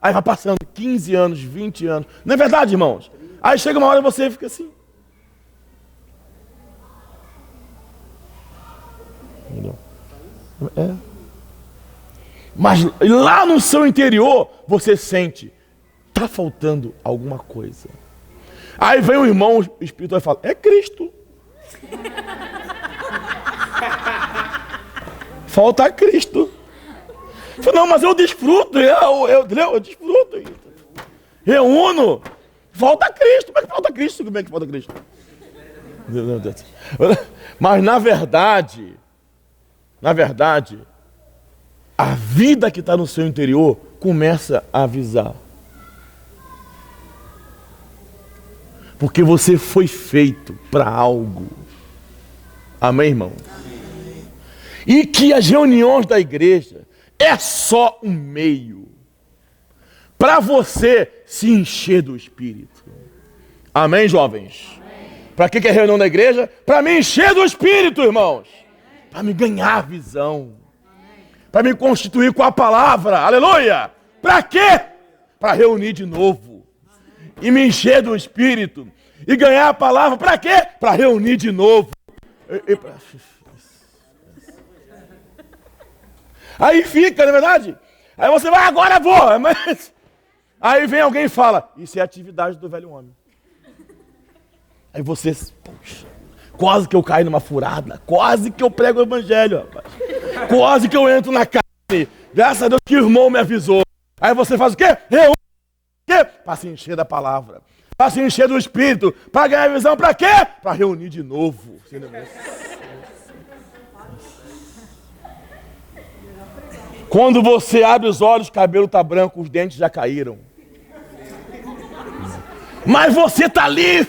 Aí vai passando 15 anos, 20 anos. Não é verdade, irmãos? Aí chega uma hora e você fica assim. Entendeu? Mas lá no seu interior, você sente, está faltando alguma coisa. Aí vem um irmão espiritual e fala, é Cristo. Falta Cristo. Não, mas eu desfruto, eu desfruto. Reúno. Falta Cristo. Como é que falta Cristo? Como é que falta Cristo? Meu Deus. Mas na verdade, a vida que está no seu interior começa a avisar. Porque você foi feito para algo. Amém, irmão? Amém. E que as reuniões da igreja é só um meio para você se encher do Espírito. Amém, jovens? Para que é a reunião da igreja? Para me encher do Espírito, irmãos. Para me ganhar visão. Para me constituir com a palavra. Aleluia! Para quê? Para reunir de novo. E me encher do Espírito. E ganhar a palavra. Para quê? Para reunir de novo. Aí fica, não é verdade? Aí você vai, agora vou. Mas... Aí vem alguém e fala, isso é atividade do velho homem. Aí você, poxa, quase que eu caio numa furada, quase que eu prego o evangelho, rapaz. Quase que eu entro na carne. Graças a Deus que o irmão me avisou. Aí você faz o quê? Reúne. O quê? Para se encher da palavra. Para se encher do Espírito. Para ganhar visão. Para quê? Para reunir de novo. Quando você abre os olhos, o cabelo está branco, os dentes já caíram. Mas você está ali,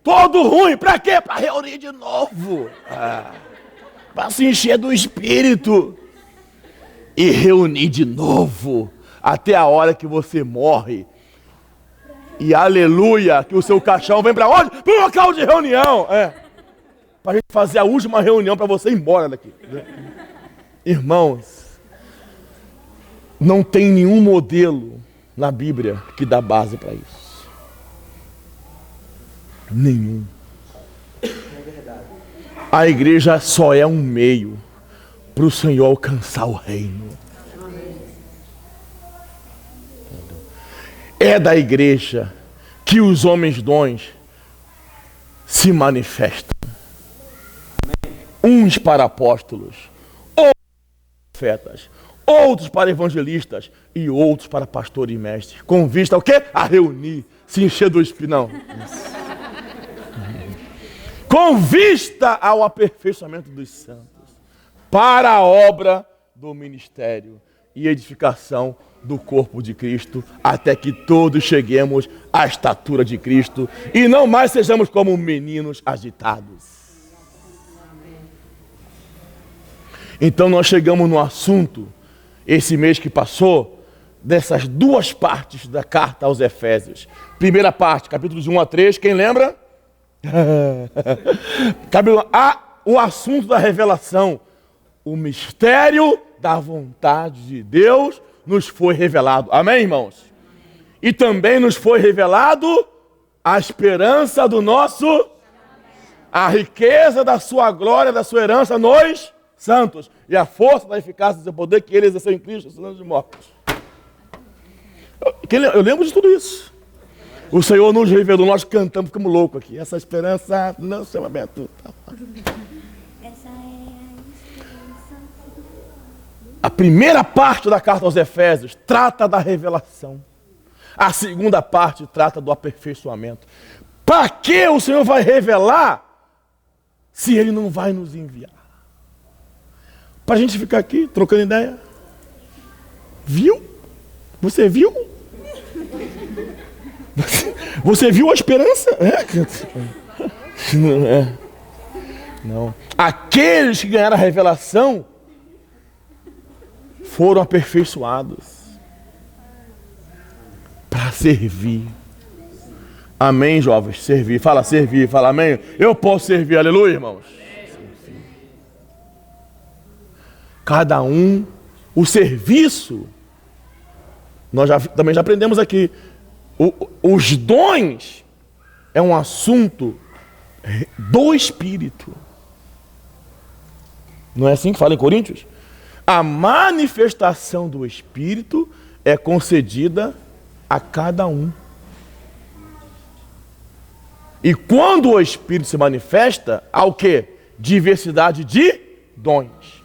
todo ruim. Para quê? Para reunir de novo. Para se encher do Espírito. e reunir de novo até a hora que você morre. E aleluia, que o seu caixão vem para onde? Para o local de reunião. Para a gente fazer a última reunião para você ir embora daqui. Irmãos, não tem nenhum modelo na Bíblia que dá base para isso. Nenhum. A igreja só é um meio para o Senhor alcançar o reino. É da igreja que os homens dons se manifestam. Uns para apóstolos, outros para profetas, outros para evangelistas e outros para pastor e mestre. Com vista ao quê? A reunir, se encher do Espírito. Não. Com vista ao aperfeiçoamento dos santos, para a obra do ministério e edificação do corpo de Cristo, até que todos cheguemos à estatura de Cristo e não mais sejamos como meninos agitados. Então nós chegamos no assunto, esse mês que passou, dessas duas partes da carta aos Efésios. Primeira parte, capítulos 1 a 3, quem lembra? O assunto da revelação, o mistério da vontade de Deus nos foi revelado. Amém, irmãos? E também nos foi revelado a esperança do nosso, a riqueza da sua glória, da sua herança nos santos e a força da eficácia do seu poder que ele exerceu em Cristo, santos de mortos. Eu lembro de tudo isso. O Senhor nos revelou, nós cantamos, ficamos loucos aqui. Essa esperança não se aberto. A primeira parte da carta aos Efésios trata da revelação. A segunda parte trata do aperfeiçoamento. Para que o Senhor vai revelar se Ele não vai nos enviar? Para a gente ficar aqui trocando ideia. Viu? Você viu? Você viu a esperança? Não é. Não. Aqueles que ganharam a revelação foram aperfeiçoados para servir. Amém, jovens? Servir. Fala servir, fala amém. Eu posso servir, aleluia, irmãos. Servir. Cada um, o serviço, nós também já aprendemos aqui. Os dons é um assunto do Espírito. Não é assim que fala em Coríntios? A manifestação do Espírito é concedida a cada um. E quando o Espírito se manifesta, há o quê? Diversidade de dons,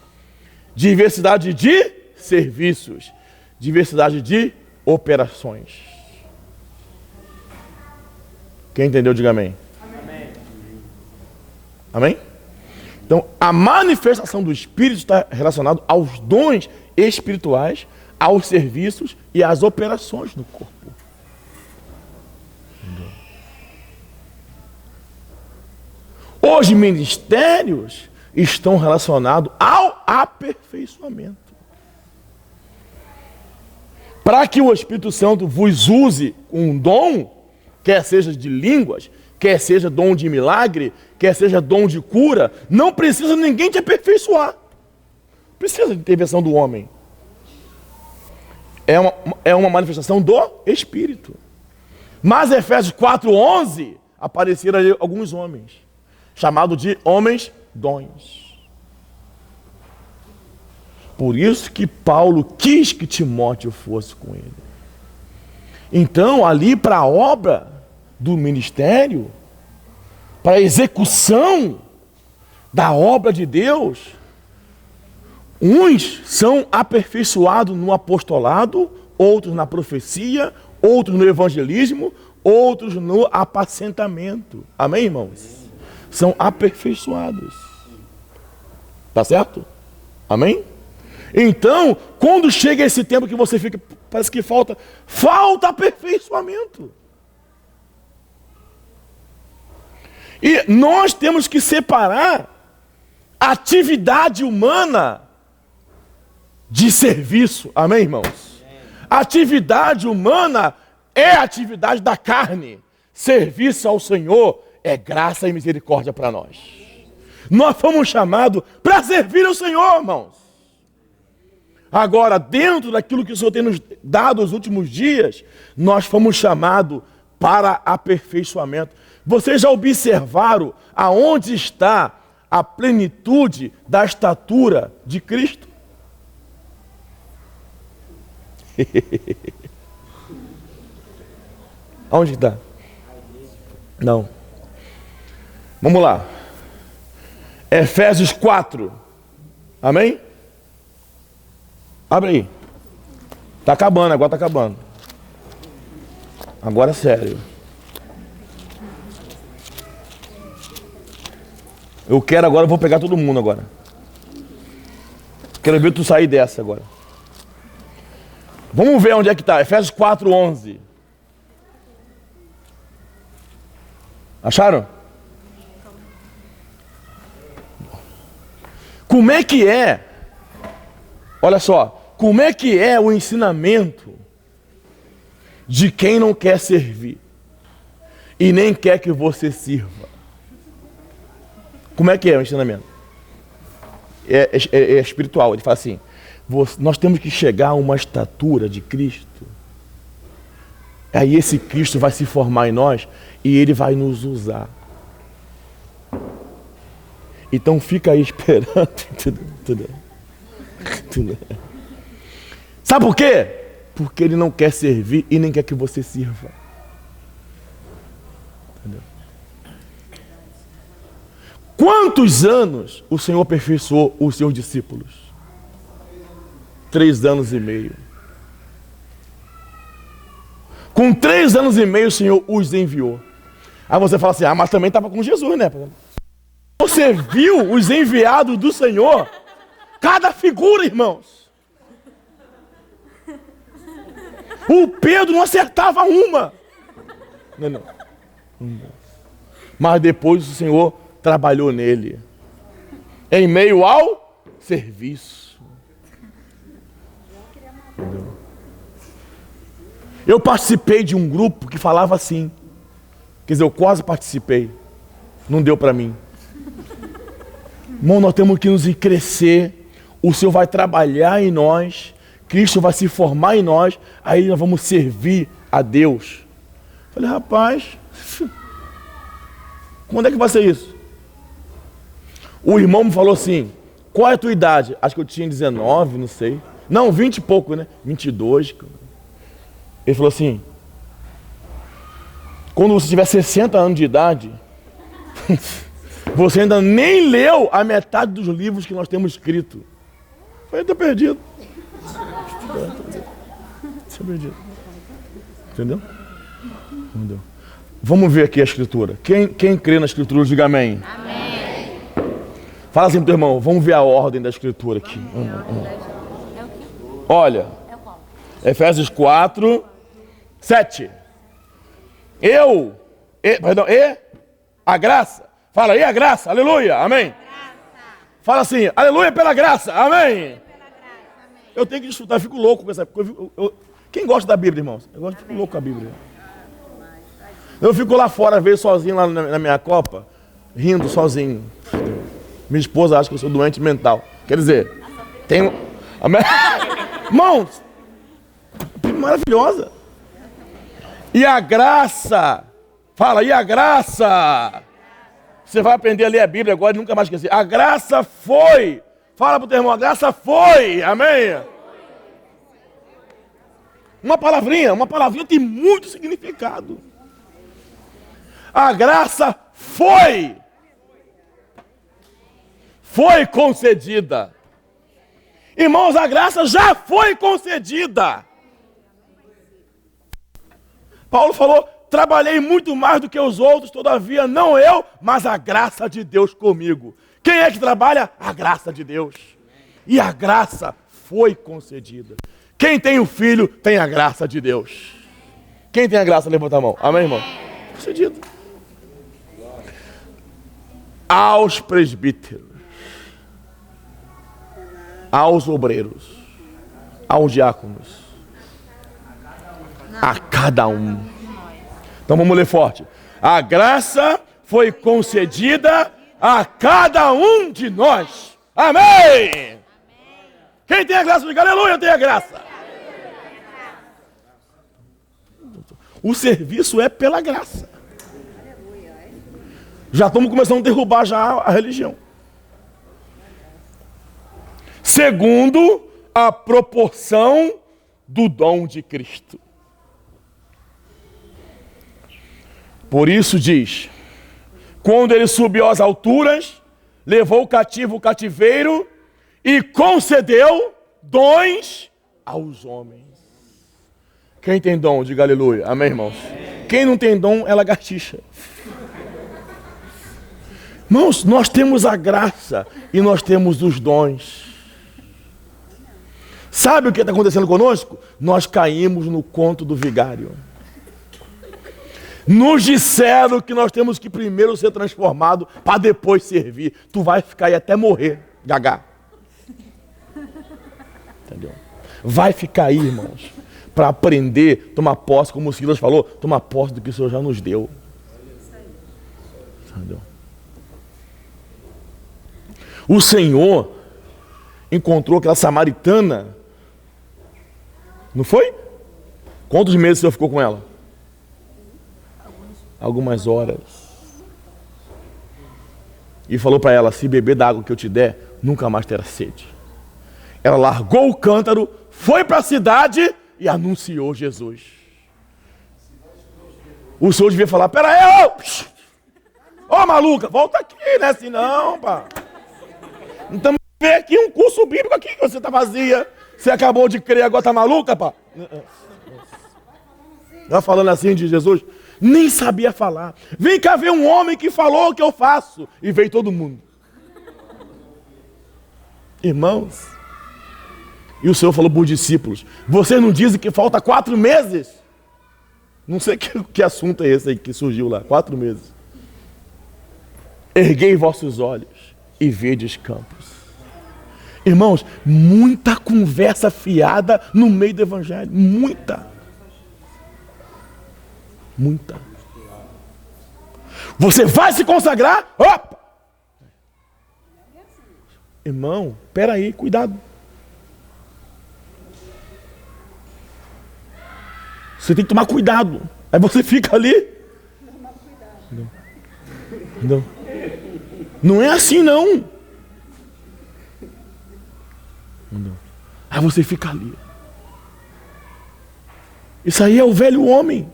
diversidade de serviços, diversidade de operações. Quem entendeu, diga amém. Amém? Amém? Então, a manifestação do Espírito está relacionada aos dons espirituais, aos serviços e às operações no corpo. Os ministérios estão relacionados ao aperfeiçoamento. Para que o Espírito Santo vos use um dom, quer seja de línguas, quer seja dom de milagre, quer seja dom de cura, não precisa ninguém te aperfeiçoar. Precisa de intervenção do homem. É uma manifestação do Espírito. Mas em Efésios 4:11, apareceram ali alguns homens, chamados de homens dons. Por isso que Paulo quis que Timóteo fosse com ele. Então, ali para a obra do ministério, para a execução da obra de Deus, uns são aperfeiçoados no apostolado, outros na profecia, outros no evangelismo, outros no apacentamento. Amém, irmãos? São aperfeiçoados. Tá certo? Amém? Então, quando chega esse tempo que você fica, parece que falta aperfeiçoamento. E nós temos que separar a atividade humana de serviço. Amém, irmãos? A atividade humana é a atividade da carne. Serviço ao Senhor é graça e misericórdia para nós. Nós fomos chamados para servir ao Senhor, irmãos. Agora, dentro daquilo que o Senhor tem nos dado nos últimos dias, nós fomos chamados para aperfeiçoamento. Vocês já observaram aonde está a plenitude da estatura de Cristo? Aonde está? Não. Vamos lá. Efésios 4. Amém? Abre aí. Tá acabando, agora tá acabando. Agora é sério. Eu quero agora, eu vou pegar todo mundo agora. Quero ver tu sair dessa agora. Vamos ver onde é que está. Efésios 4:11. Acharam? Como é que é? Olha só. Como é que é o ensinamento de quem não quer servir e nem quer que você sirva? Como é que é o ensinamento? É espiritual. Ele fala assim: nós temos que chegar a uma estatura de Cristo. Aí esse Cristo vai se formar em nós e ele vai nos usar. Então fica aí esperando. Entendeu? Sabe por quê? Porque ele não quer servir e nem quer que você sirva. Entendeu? Quantos anos o Senhor aperfeiçoou os seus discípulos? 3 anos e meio. Com 3 anos e meio o Senhor os enviou. Aí você fala assim: mas também estava com Jesus, né? Você viu os enviados do Senhor? Cada figura, irmãos. O Pedro não acertava uma. Não. Mas depois o Senhor trabalhou nele, em meio ao serviço. Entendeu? Eu participei de um grupo que falava assim. Quer dizer, eu quase participei. Não deu para mim. Irmão, nós temos que nos crescer. O Senhor vai trabalhar em nós. Cristo vai se formar em nós. Aí nós vamos servir a Deus. Falei: rapaz, quando é que vai ser isso? O irmão me falou assim: qual é a tua idade? Acho que eu tinha 19, não sei. Não, 20 e pouco, né? 22. Ele falou assim: quando você tiver 60 anos de idade, você ainda nem leu a metade dos livros que nós temos escrito. Eu falei: estou perdido. Estou perdido. Entendeu? Entendeu? Vamos ver aqui a escritura. Quem crê na escritura, diga amém. Amém. Fala assim pro teu irmão: vamos ver a ordem da escritura aqui. Olha, Efésios 4:7. A graça. Fala aí, a graça, aleluia, amém. Fala assim: aleluia pela graça, amém. Eu tenho que desfrutar, eu fico louco com essa coisa. Quem gosta da Bíblia, irmãos? Eu fico louco com a Bíblia. Eu fico lá fora, vejo sozinho lá na minha copa, rindo sozinho. Minha esposa acha que eu sou doente mental. Quer dizer, tem... Irmãos, maravilhosa. E a graça, fala, e a graça. Você vai aprender a ler a Bíblia agora e nunca mais esquecer. A graça foi. Fala pro teu irmão: a graça foi. Amém? Uma palavrinha tem muito significado. A graça foi concedida. Irmãos, a graça já foi concedida. Paulo falou: trabalhei muito mais do que os outros, todavia não eu, mas a graça de Deus comigo. Quem é que trabalha? A graça de Deus. E a graça foi concedida. Quem tem o Filho tem a graça de Deus. Quem tem a graça, levanta a mão. Amém, irmão? Concedido. Aos presbíteros, aos obreiros, aos diáconos. A cada um. Então vamos ler forte. A graça foi concedida a cada um de nós. Amém! Quem tem a graça, diga aleluia, tem a graça. O serviço é pela graça. Já estamos começando a derrubar já a religião. Segundo a proporção do dom de Cristo. Por isso diz, quando ele subiu às alturas, levou cativo o cativeiro e concedeu dons aos homens. Quem tem dom, diga aleluia. Amém, irmãos? Quem não tem dom é lagartixa. Irmãos, nós temos a graça e nós temos os dons. Sabe o que está acontecendo conosco? Nós caímos no conto do vigário. Nos disseram que nós temos que primeiro ser transformado para depois servir. Tu vai ficar aí até morrer, gagá. Entendeu? Vai ficar aí, irmãos, para aprender, tomar posse, como o Silas falou, tomar posse do que o Senhor já nos deu. Entendeu? O Senhor encontrou aquela samaritana, não foi? Quantos meses o Senhor ficou com ela? Algumas horas. E falou para ela, se beber da água que eu te der, nunca mais terá sede. Ela largou o cântaro, foi para a cidade e anunciou Jesus. O Senhor devia falar, pera aí, ô maluca, volta aqui, né? Assim não, pá. Então vem aqui um curso bíblico aqui que você tá vazia. Você acabou de crer, agora tá maluca, pá? Ela falando assim de Jesus, nem sabia falar. Vem cá ver um homem que falou o que eu faço. E veio todo mundo. Irmãos, e o Senhor falou para os discípulos, vocês não dizem que falta 4 meses? Não sei que assunto é esse aí que surgiu lá, 4 meses. Erguei vossos olhos e vedes campos. Irmãos, muita conversa fiada no meio do evangelho. Muita. Você vai se consagrar? Opa! Irmão, peraí, cuidado. Você tem que tomar cuidado. Aí você fica ali. Não é assim não. Aí você fica ali. Isso aí é o velho homem.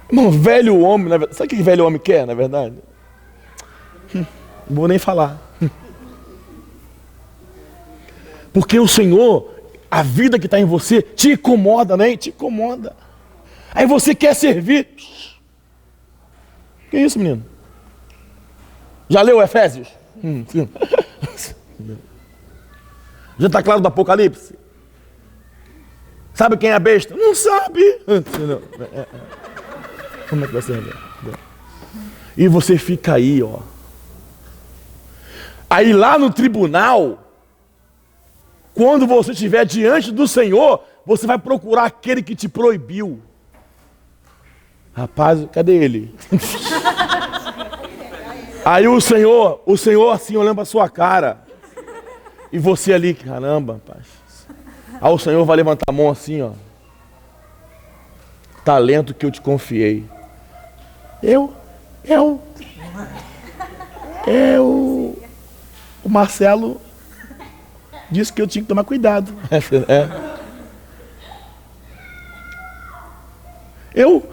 Irmão, velho homem, na verdade, sabe o que velho homem quer, na verdade? Não vou nem falar. Porque o Senhor, a vida que está em você, te incomoda, né? Te incomoda. Aí você quer servir. Que isso, menino? Já leu Efésios? Já está claro do Apocalipse? Sabe quem é a besta? Não sabe. Como é que vai ser? E você fica aí, ó. Aí lá no tribunal, quando você estiver diante do Senhor, você vai procurar aquele que te proibiu. Rapaz, cadê ele? Aí o Senhor assim olhando para sua cara. E você ali, caramba, rapaz. Aí o Senhor vai levantar a mão assim, ó. Talento que eu te confiei. O Marcelo disse que eu tinha que tomar cuidado. Eu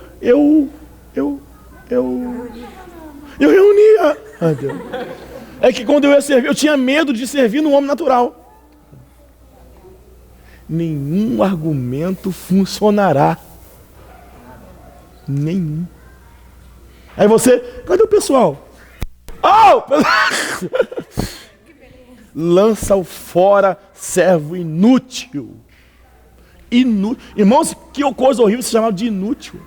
reunia. É que quando eu ia servir, eu tinha medo de servir no homem natural. Nenhum argumento funcionará. Nenhum. Aí você, cadê o pessoal? Oh! Lança-o fora, servo inútil. Irmãos, que coisa horrível se chamar de inútil.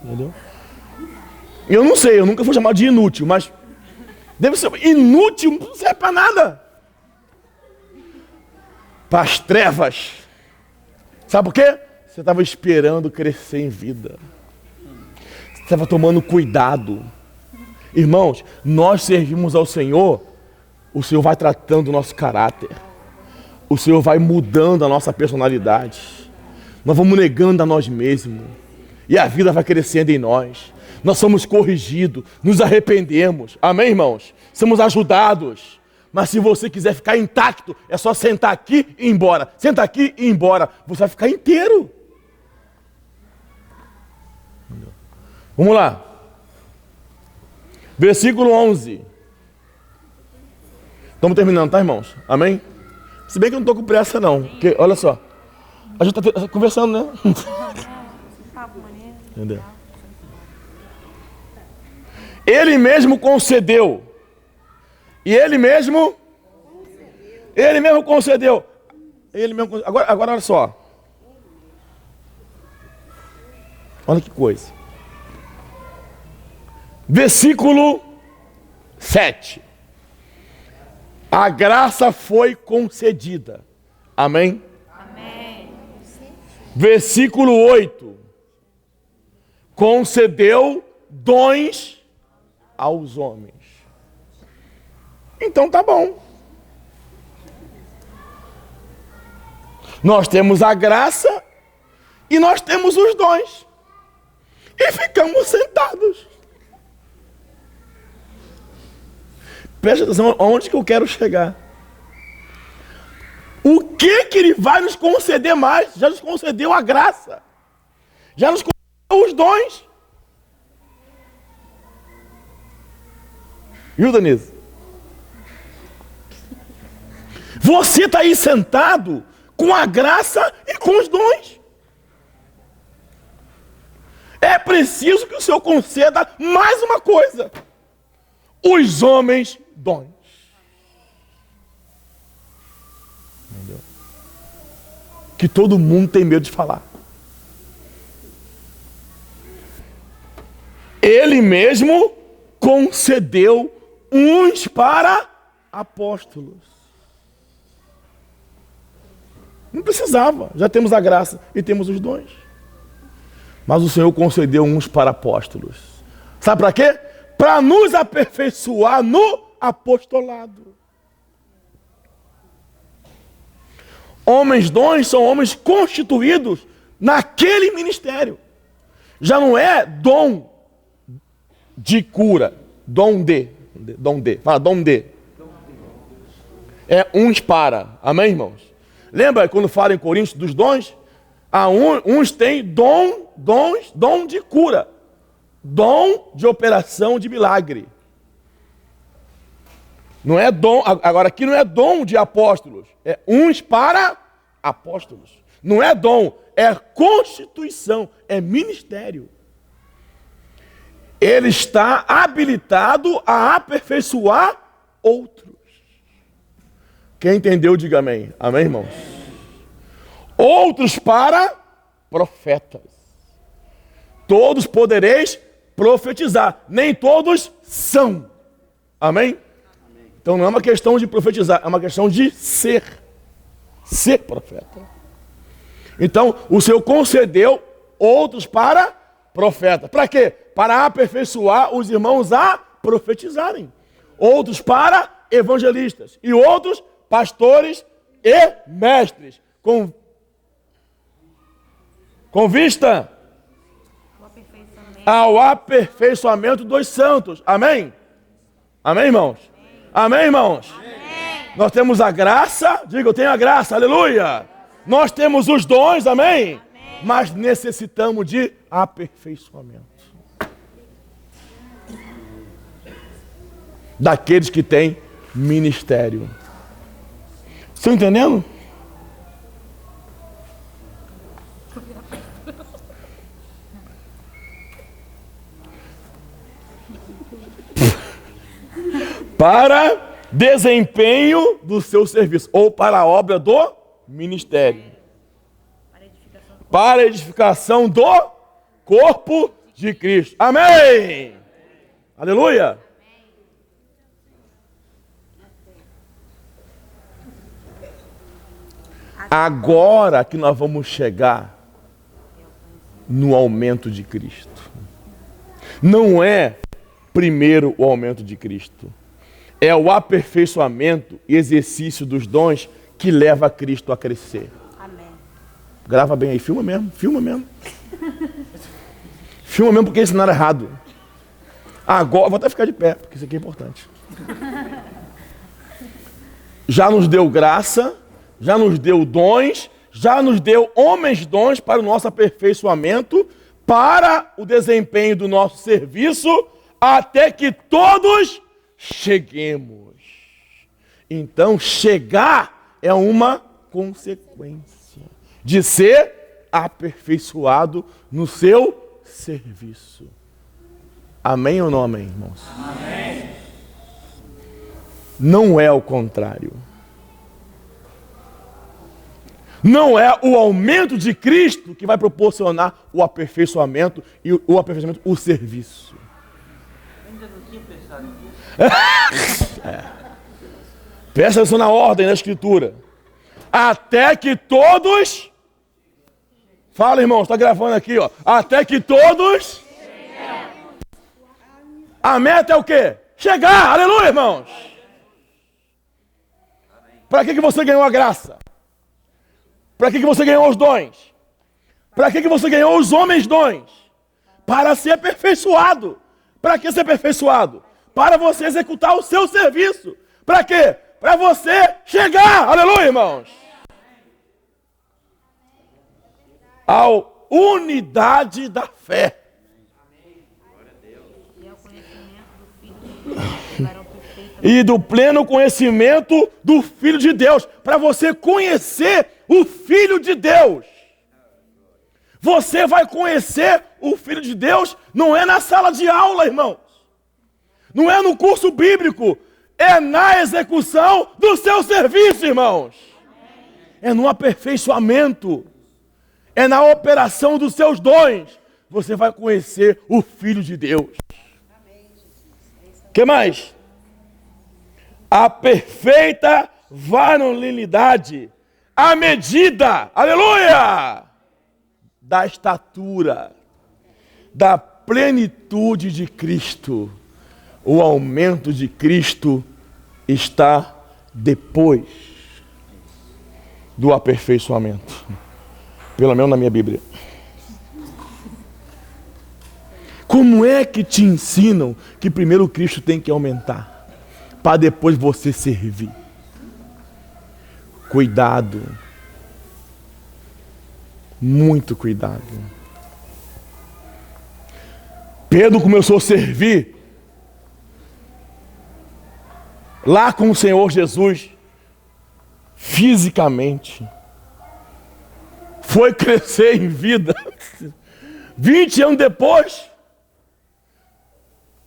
Entendeu? Eu não sei, eu nunca fui chamado de inútil, mas Deve ser inútil, não serve para nada. Para as trevas. Sabe por quê? Você estava esperando crescer em vida. Você estava tomando cuidado. Irmãos, nós servimos ao Senhor, o Senhor vai tratando o nosso caráter. O Senhor vai mudando a nossa personalidade. Nós vamos negando a nós mesmos. E a vida vai crescendo em nós. Nós somos corrigidos, nos arrependemos. Amém, irmãos? Somos ajudados. Mas se você quiser ficar intacto, é só sentar aqui e ir embora. Senta aqui e ir embora. Você vai ficar inteiro. Vamos lá. Versículo 11. Estamos terminando, tá, irmãos? Amém? Se bem que eu não estou com pressa, não. Porque, olha só. A gente está conversando, né? Entendeu? Ele mesmo concedeu. E ele mesmo concedeu. Agora olha só. Olha que coisa. Versículo 7. A graça foi concedida. Amém? Amém. Versículo 8. Concedeu dons aos homens. Então tá bom. Nós temos a graça e nós temos os dons. E ficamos sentados. Presta atenção aonde que eu quero chegar. O que ele vai nos conceder mais? Já nos concedeu a graça. Já nos concedeu os dons. Viu, Denise? Você está aí sentado com a graça e com os dons. É preciso que o Senhor conceda mais uma coisa. Os homens dons. Entendeu? Que todo mundo tem medo de falar. Ele mesmo concedeu uns para apóstolos. Não precisava, já temos a graça e temos os dons. Mas o Senhor concedeu uns para apóstolos. Sabe para quê? Para nos aperfeiçoar no apostolado. Homens dons são homens constituídos naquele ministério. Já não é dom de cura, fala dom de. É uns para, amém, irmãos? Lembra quando fala em Coríntios dos dons? Uns têm dom de cura, dom de operação de milagre. Não é dom, agora aqui não é dom de apóstolos, é uns para apóstolos. Não é dom, é constituição, é ministério. Ele está habilitado a aperfeiçoar outros. Quem entendeu, diga amém. Amém, irmãos? Outros para profetas. Todos podereis profetizar. Nem todos são. Amém? Então não é uma questão de profetizar, é uma questão de ser profeta. Então o Senhor concedeu outros para profeta. Para quê? Para aperfeiçoar os irmãos a profetizarem. Outros para evangelistas. E outros pastores e mestres. Com vista ao aperfeiçoamento dos santos. Amém? Amém, irmãos? Amém, irmãos? Amém. Nós temos a graça. Diga, eu tenho a graça. Aleluia. Nós temos os dons. Amém? Amém. Mas necessitamos de aperfeiçoamento. Daqueles que têm ministério. Estão entendendo? Para desempenho do seu serviço, ou para a obra do ministério. Para a edificação do corpo de Cristo. Amém! Aleluia! Agora que nós vamos chegar no aumento de Cristo. Não é primeiro o aumento de Cristo. É o aperfeiçoamento e exercício dos dons que leva a Cristo a crescer. Amém. Grava bem aí, filma mesmo. Filma mesmo, porque ensinaram errado. Agora, vou até ficar de pé, porque isso aqui é importante. Já nos deu graça, já nos deu dons, já nos deu homens dons para o nosso aperfeiçoamento, para o desempenho do nosso serviço, até que todos cheguemos. Então, chegar é uma consequência de ser aperfeiçoado no seu serviço. Amém ou não amém, irmãos? Amém. Não é o contrário. Não é o aumento de Cristo que vai proporcionar o aperfeiçoamento e o serviço. Eu ainda não tinha pensado nisso. Presta atenção na ordem da Escritura. Até que todos... Fala, irmão, está gravando aqui, ó. Até que todos... A meta é o quê? Chegar, aleluia, irmãos. Para que você ganhou a graça? Para que você ganhou os dons? Para que você ganhou os homens dons? Para ser aperfeiçoado. Para que ser aperfeiçoado? Para você executar o seu serviço. Para quê? Para você chegar, aleluia, irmãos. A unidade da fé. E do pleno conhecimento do Filho de Deus. Para você conhecer o Filho de Deus. Você vai conhecer o Filho de Deus, não é na sala de aula, irmãos. Não é no curso bíblico. É na execução do seu serviço, irmãos. É no aperfeiçoamento. É na operação dos seus dons. Você vai conhecer o Filho de Deus. O que mais? A perfeita varonilidade, a medida, aleluia, da estatura, da plenitude de Cristo. O aumento de Cristo está depois do aperfeiçoamento. Pelo menos na minha Bíblia. Como é que te ensinam que primeiro Cristo tem que aumentar, para depois você servir? Cuidado. Muito cuidado. Pedro começou a servir lá com o Senhor Jesus, fisicamente. Foi crescer em vida. 20 anos depois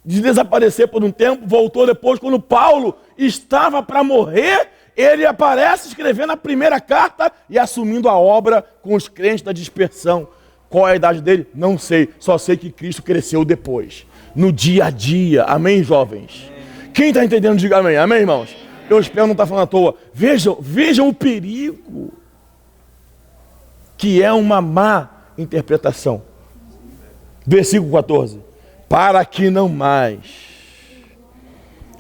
de desaparecer por um tempo, voltou depois, quando Paulo estava para morrer, ele aparece escrevendo a primeira carta e assumindo a obra com os crentes da dispersão. Qual é a idade dele? Não sei, só sei que Cristo cresceu depois, no dia a dia. Amém, jovens? Quem está entendendo, diga amém. Amém, irmãos? Eu espero não estar falando à toa. Vejam o perigo que é uma má interpretação. Versículo 14. Para que não mais.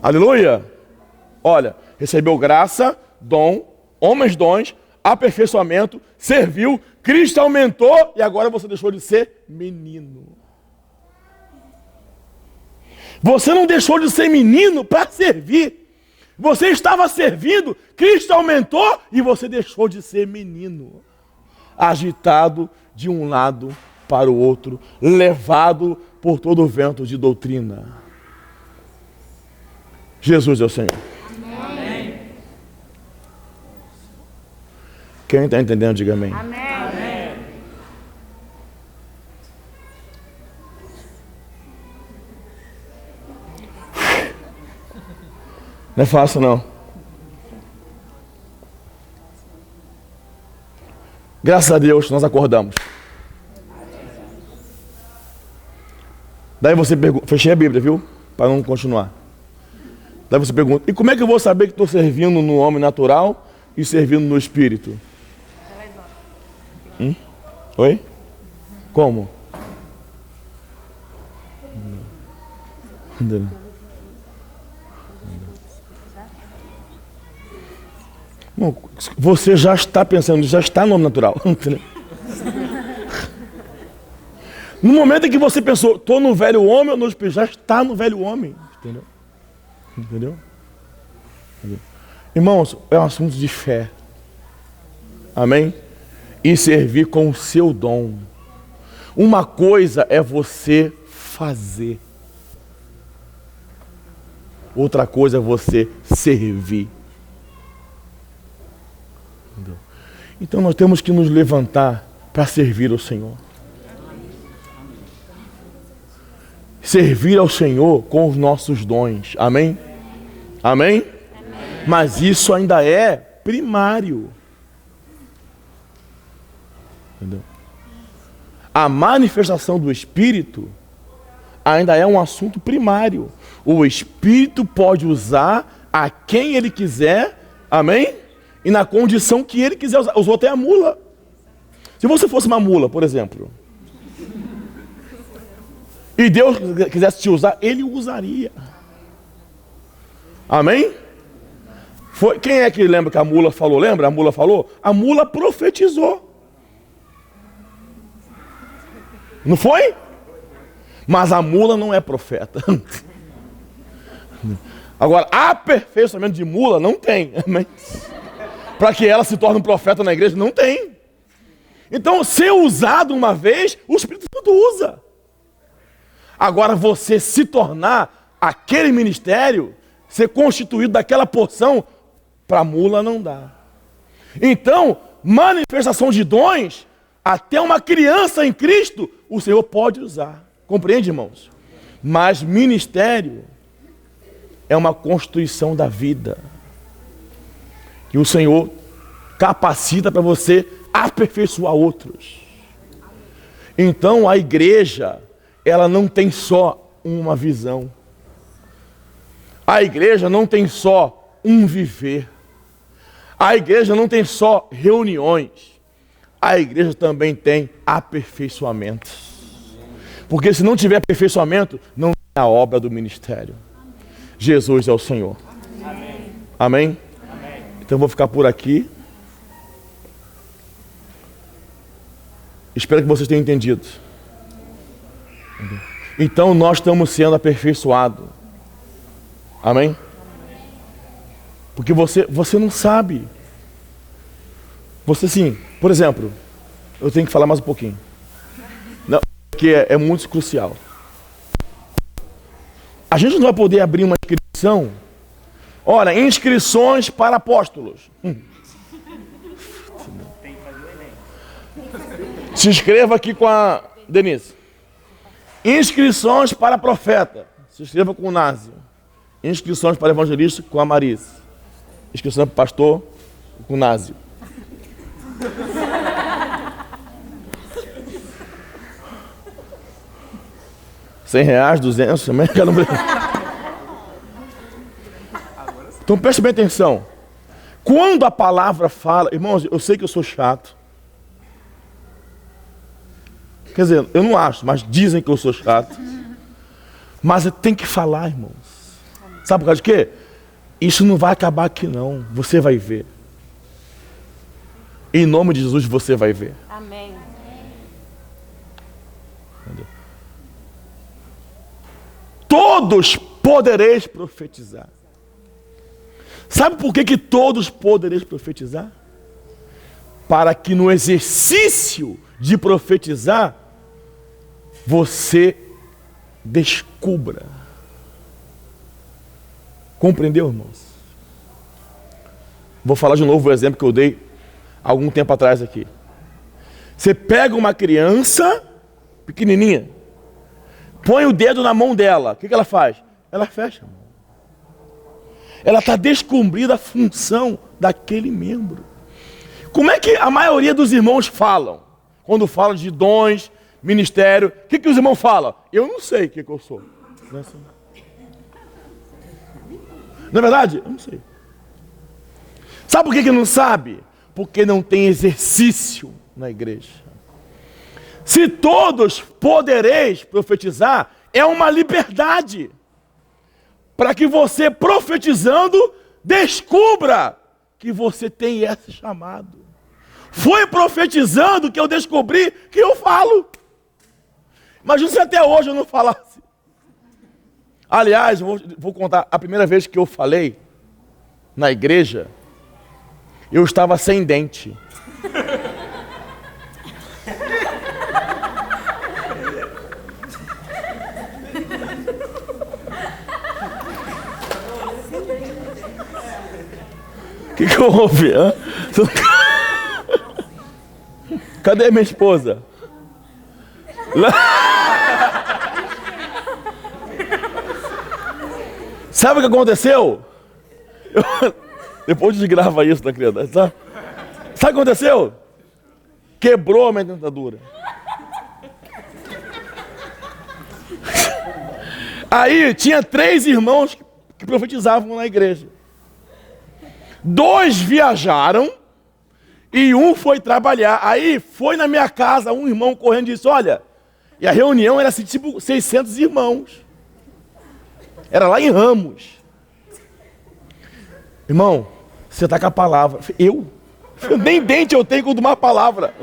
Aleluia. Olha, recebeu graça, dom, homens dons, aperfeiçoamento, serviu, Cristo aumentou e agora você deixou de ser menino. Você não deixou de ser menino para servir. Você estava servindo, Cristo aumentou e você deixou de ser menino. Agitado de um lado para o outro, levado por todo o vento de doutrina. Jesus é o Senhor. Amém. Quem está entendendo, diga amém. Amém. Não é fácil, não. Graças a Deus, nós acordamos. Daí você pergunta, fechei a Bíblia, viu? Para não continuar. Daí você pergunta, e como é que eu vou saber que estou servindo no homem natural e servindo no espírito? Oi? Como? Bom, você já está pensando, já está no homem natural. Entendeu? No momento em que você pensou, estou no velho homem ou no espírito, já está no velho homem. Entendeu? Entendeu? Irmãos, é um assunto de fé. Amém? E servir com o seu dom. Uma coisa é você fazer. Outra coisa é você servir. Entendeu? Então nós temos que nos levantar para servir ao Senhor. Servir ao Senhor com os nossos dons. Amém? Amém? Mas isso ainda é primário. Entendeu? A manifestação do Espírito ainda é um assunto primário. O Espírito pode usar a quem Ele quiser, amém? E na condição que Ele quiser usar. Usou até a mula. Se você fosse uma mula, por exemplo, e Deus quisesse te usar, Ele usaria. Amém? Quem é que lembra que a mula falou? Lembra? A mula falou? A mula profetizou. Não foi? Mas a mula não é profeta. Agora, aperfeiçoamento de mula não tem. Para que ela se torne um profeta na igreja, não tem. Então, ser usado uma vez, o Espírito Santo usa. Agora, você se tornar aquele ministério, ser constituído daquela porção, para a mula não dá. Então, manifestação de dons, até uma criança em Cristo, o Senhor pode usar. Compreende, irmãos? Mas ministério é uma constituição da vida. Que o Senhor capacita para você aperfeiçoar outros. Então a igreja, ela não tem só uma visão. A igreja não tem só um viver. A igreja não tem só reuniões. A igreja também tem aperfeiçoamentos. Porque se não tiver aperfeiçoamento, não tem a obra do ministério. Jesus é o Senhor. Amém? Amém? Amém. Então eu vou ficar por aqui. Espero que vocês tenham entendido. Então nós estamos sendo aperfeiçoados. Amém? Porque você não sabe. Você sim, por exemplo, eu tenho que falar mais um pouquinho. Não, porque é muito crucial. A gente não vai poder abrir uma inscrição. Olha, inscrições para apóstolos. Se inscreva aqui com a Denise. Inscrições para profeta. Se inscreva com o Násio. Inscrições para evangelista com a Marisa. Inscrição para pastor com o Násio. R$100, 200, também. Então preste bem atenção. Quando a palavra fala, irmãos, eu sei que eu sou chato. Quer dizer, eu não acho, mas dizem que eu sou chato. Mas tem que falar, irmãos. Sabe por causa de quê? Isso não vai acabar aqui não. Você vai ver. Em nome de Jesus você vai ver. Amém. Entendeu? Todos podereis profetizar. Sabe por que todos podereis profetizar? Para que no exercício de profetizar, você descubra. Compreendeu, irmãos? Vou falar de novo o exemplo que eu dei algum tempo atrás aqui. Você pega uma criança pequenininha, põe o dedo na mão dela, o que ela faz? Ela fecha a mão. Ela está descobrindo a função daquele membro. Como é que a maioria dos irmãos falam? Quando falam de dons, ministério, o que os irmãos falam? Eu não sei o que eu sou. Não é verdade? Eu não sei. Sabe por que não sabe? Porque não tem exercício na igreja. Se todos podereis profetizar, é uma liberdade. Para que você, profetizando, descubra que você tem esse chamado. Foi profetizando que eu descobri que eu falo. Imagina se até hoje eu não falasse. Aliás, vou contar, a primeira vez que eu falei na igreja, eu estava sem dente. O que houve? Hã? Cadê minha esposa? Sabe o que aconteceu? Depois desgrava isso da criança. Sabe o que aconteceu? Quebrou a minha dentadura. Aí tinha 3 irmãos que profetizavam na igreja. 2 viajaram e um foi trabalhar. Aí foi na minha casa um irmão correndo e disse, olha, e a reunião era assim, tipo 600 irmãos. Era lá em Ramos. Irmão, você está com a palavra. Eu nem dente eu tenho com uma palavra.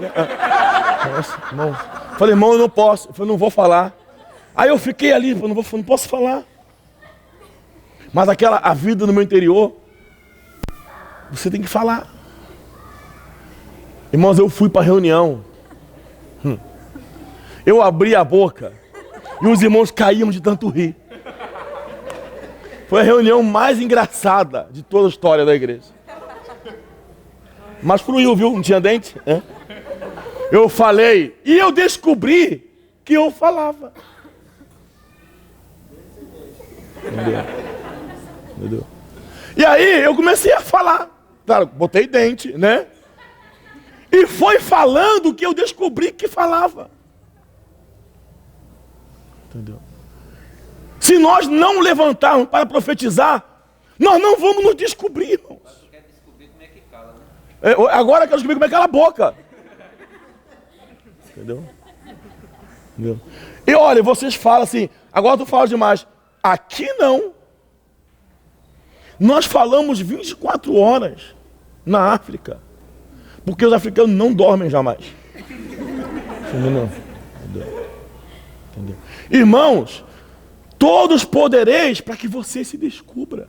Nossa, irmão. Falei, irmão, eu não posso. Eu falei, não vou falar. Aí eu fiquei ali, não posso falar. Mas a vida no meu interior, você tem que falar. Irmãos, eu fui para a reunião. Eu abri a boca e os irmãos caíam de tanto rir. Foi a reunião mais engraçada de toda a história da igreja. Mas fluiu, viu? Não tinha dente. É? Eu falei e eu descobri que eu falava. Entendeu? E aí eu comecei a falar. Claro, botei dente, né? E foi falando que eu descobri que falava. Entendeu? Se nós não levantarmos para profetizar, nós não vamos nos descobrir, irmãos. Você quer descobrir como é que cala, né? Agora eu quero descobrir como é que cala a boca. Entendeu? Entendeu? E olha, vocês falam assim, agora tu fala demais. Aqui não. Nós falamos 24 horas na África. Porque os africanos não dormem jamais. Entendeu? Entendeu? Irmãos, todos podereis para que você se descubra.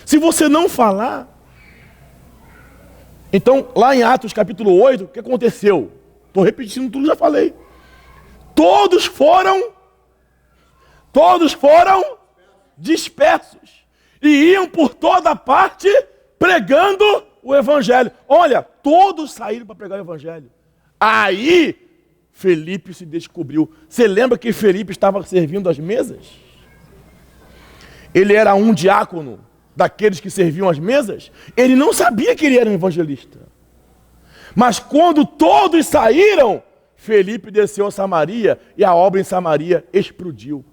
Se você não falar... Então, lá em Atos capítulo 8, o que aconteceu? Estou repetindo tudo, já falei. Todos foram dispersos. E iam por toda parte pregando o evangelho. Olha, todos saíram para pregar o evangelho. Aí, Felipe se descobriu. Você lembra que Felipe estava servindo as mesas? Ele era um diácono daqueles que serviam as mesas. Ele não sabia que ele era um evangelista. Mas quando todos saíram, Felipe desceu a Samaria e a obra em Samaria explodiu.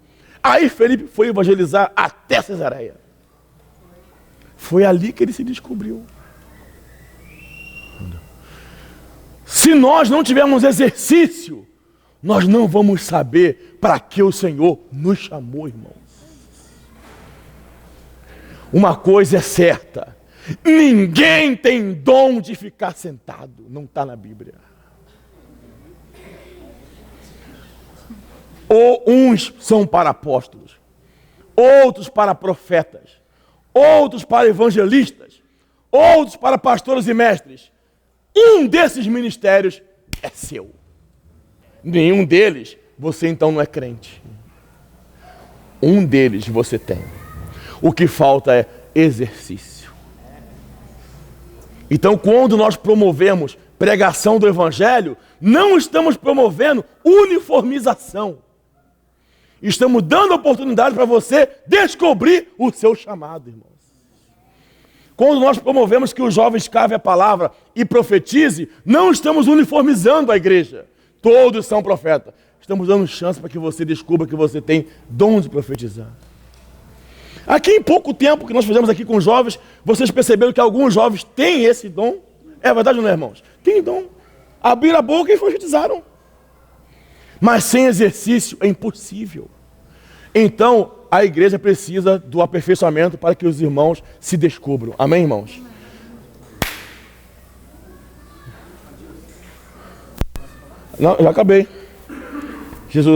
Aí Felipe foi evangelizar até Cesareia. Foi ali que ele se descobriu. Se nós não tivermos exercício, nós não vamos saber para que o Senhor nos chamou, irmãos. Uma coisa é certa, ninguém tem dom de ficar sentado, não está na Bíblia. Ou uns são para apóstolos, outros para profetas, outros para evangelistas, outros para pastores e mestres. Um desses ministérios é seu. Nenhum deles, você então não é crente. Um deles você tem. O que falta é exercício. Então, quando nós promovemos pregação do evangelho, não estamos promovendo uniformização. Estamos dando oportunidade para você descobrir o seu chamado, irmãos. Quando nós promovemos que os jovens cavem a palavra e profetize, não estamos uniformizando a igreja. Todos são profetas. Estamos dando chance para que você descubra que você tem dom de profetizar. Aqui em pouco tempo que nós fizemos aqui com os jovens, vocês perceberam que alguns jovens têm esse dom? É verdade ou não, irmãos? Tem dom. Abriram a boca e profetizaram. Mas sem exercício é impossível. Então, a igreja precisa do aperfeiçoamento para que os irmãos se descubram. Amém, irmãos? Não, já acabei. Jesus.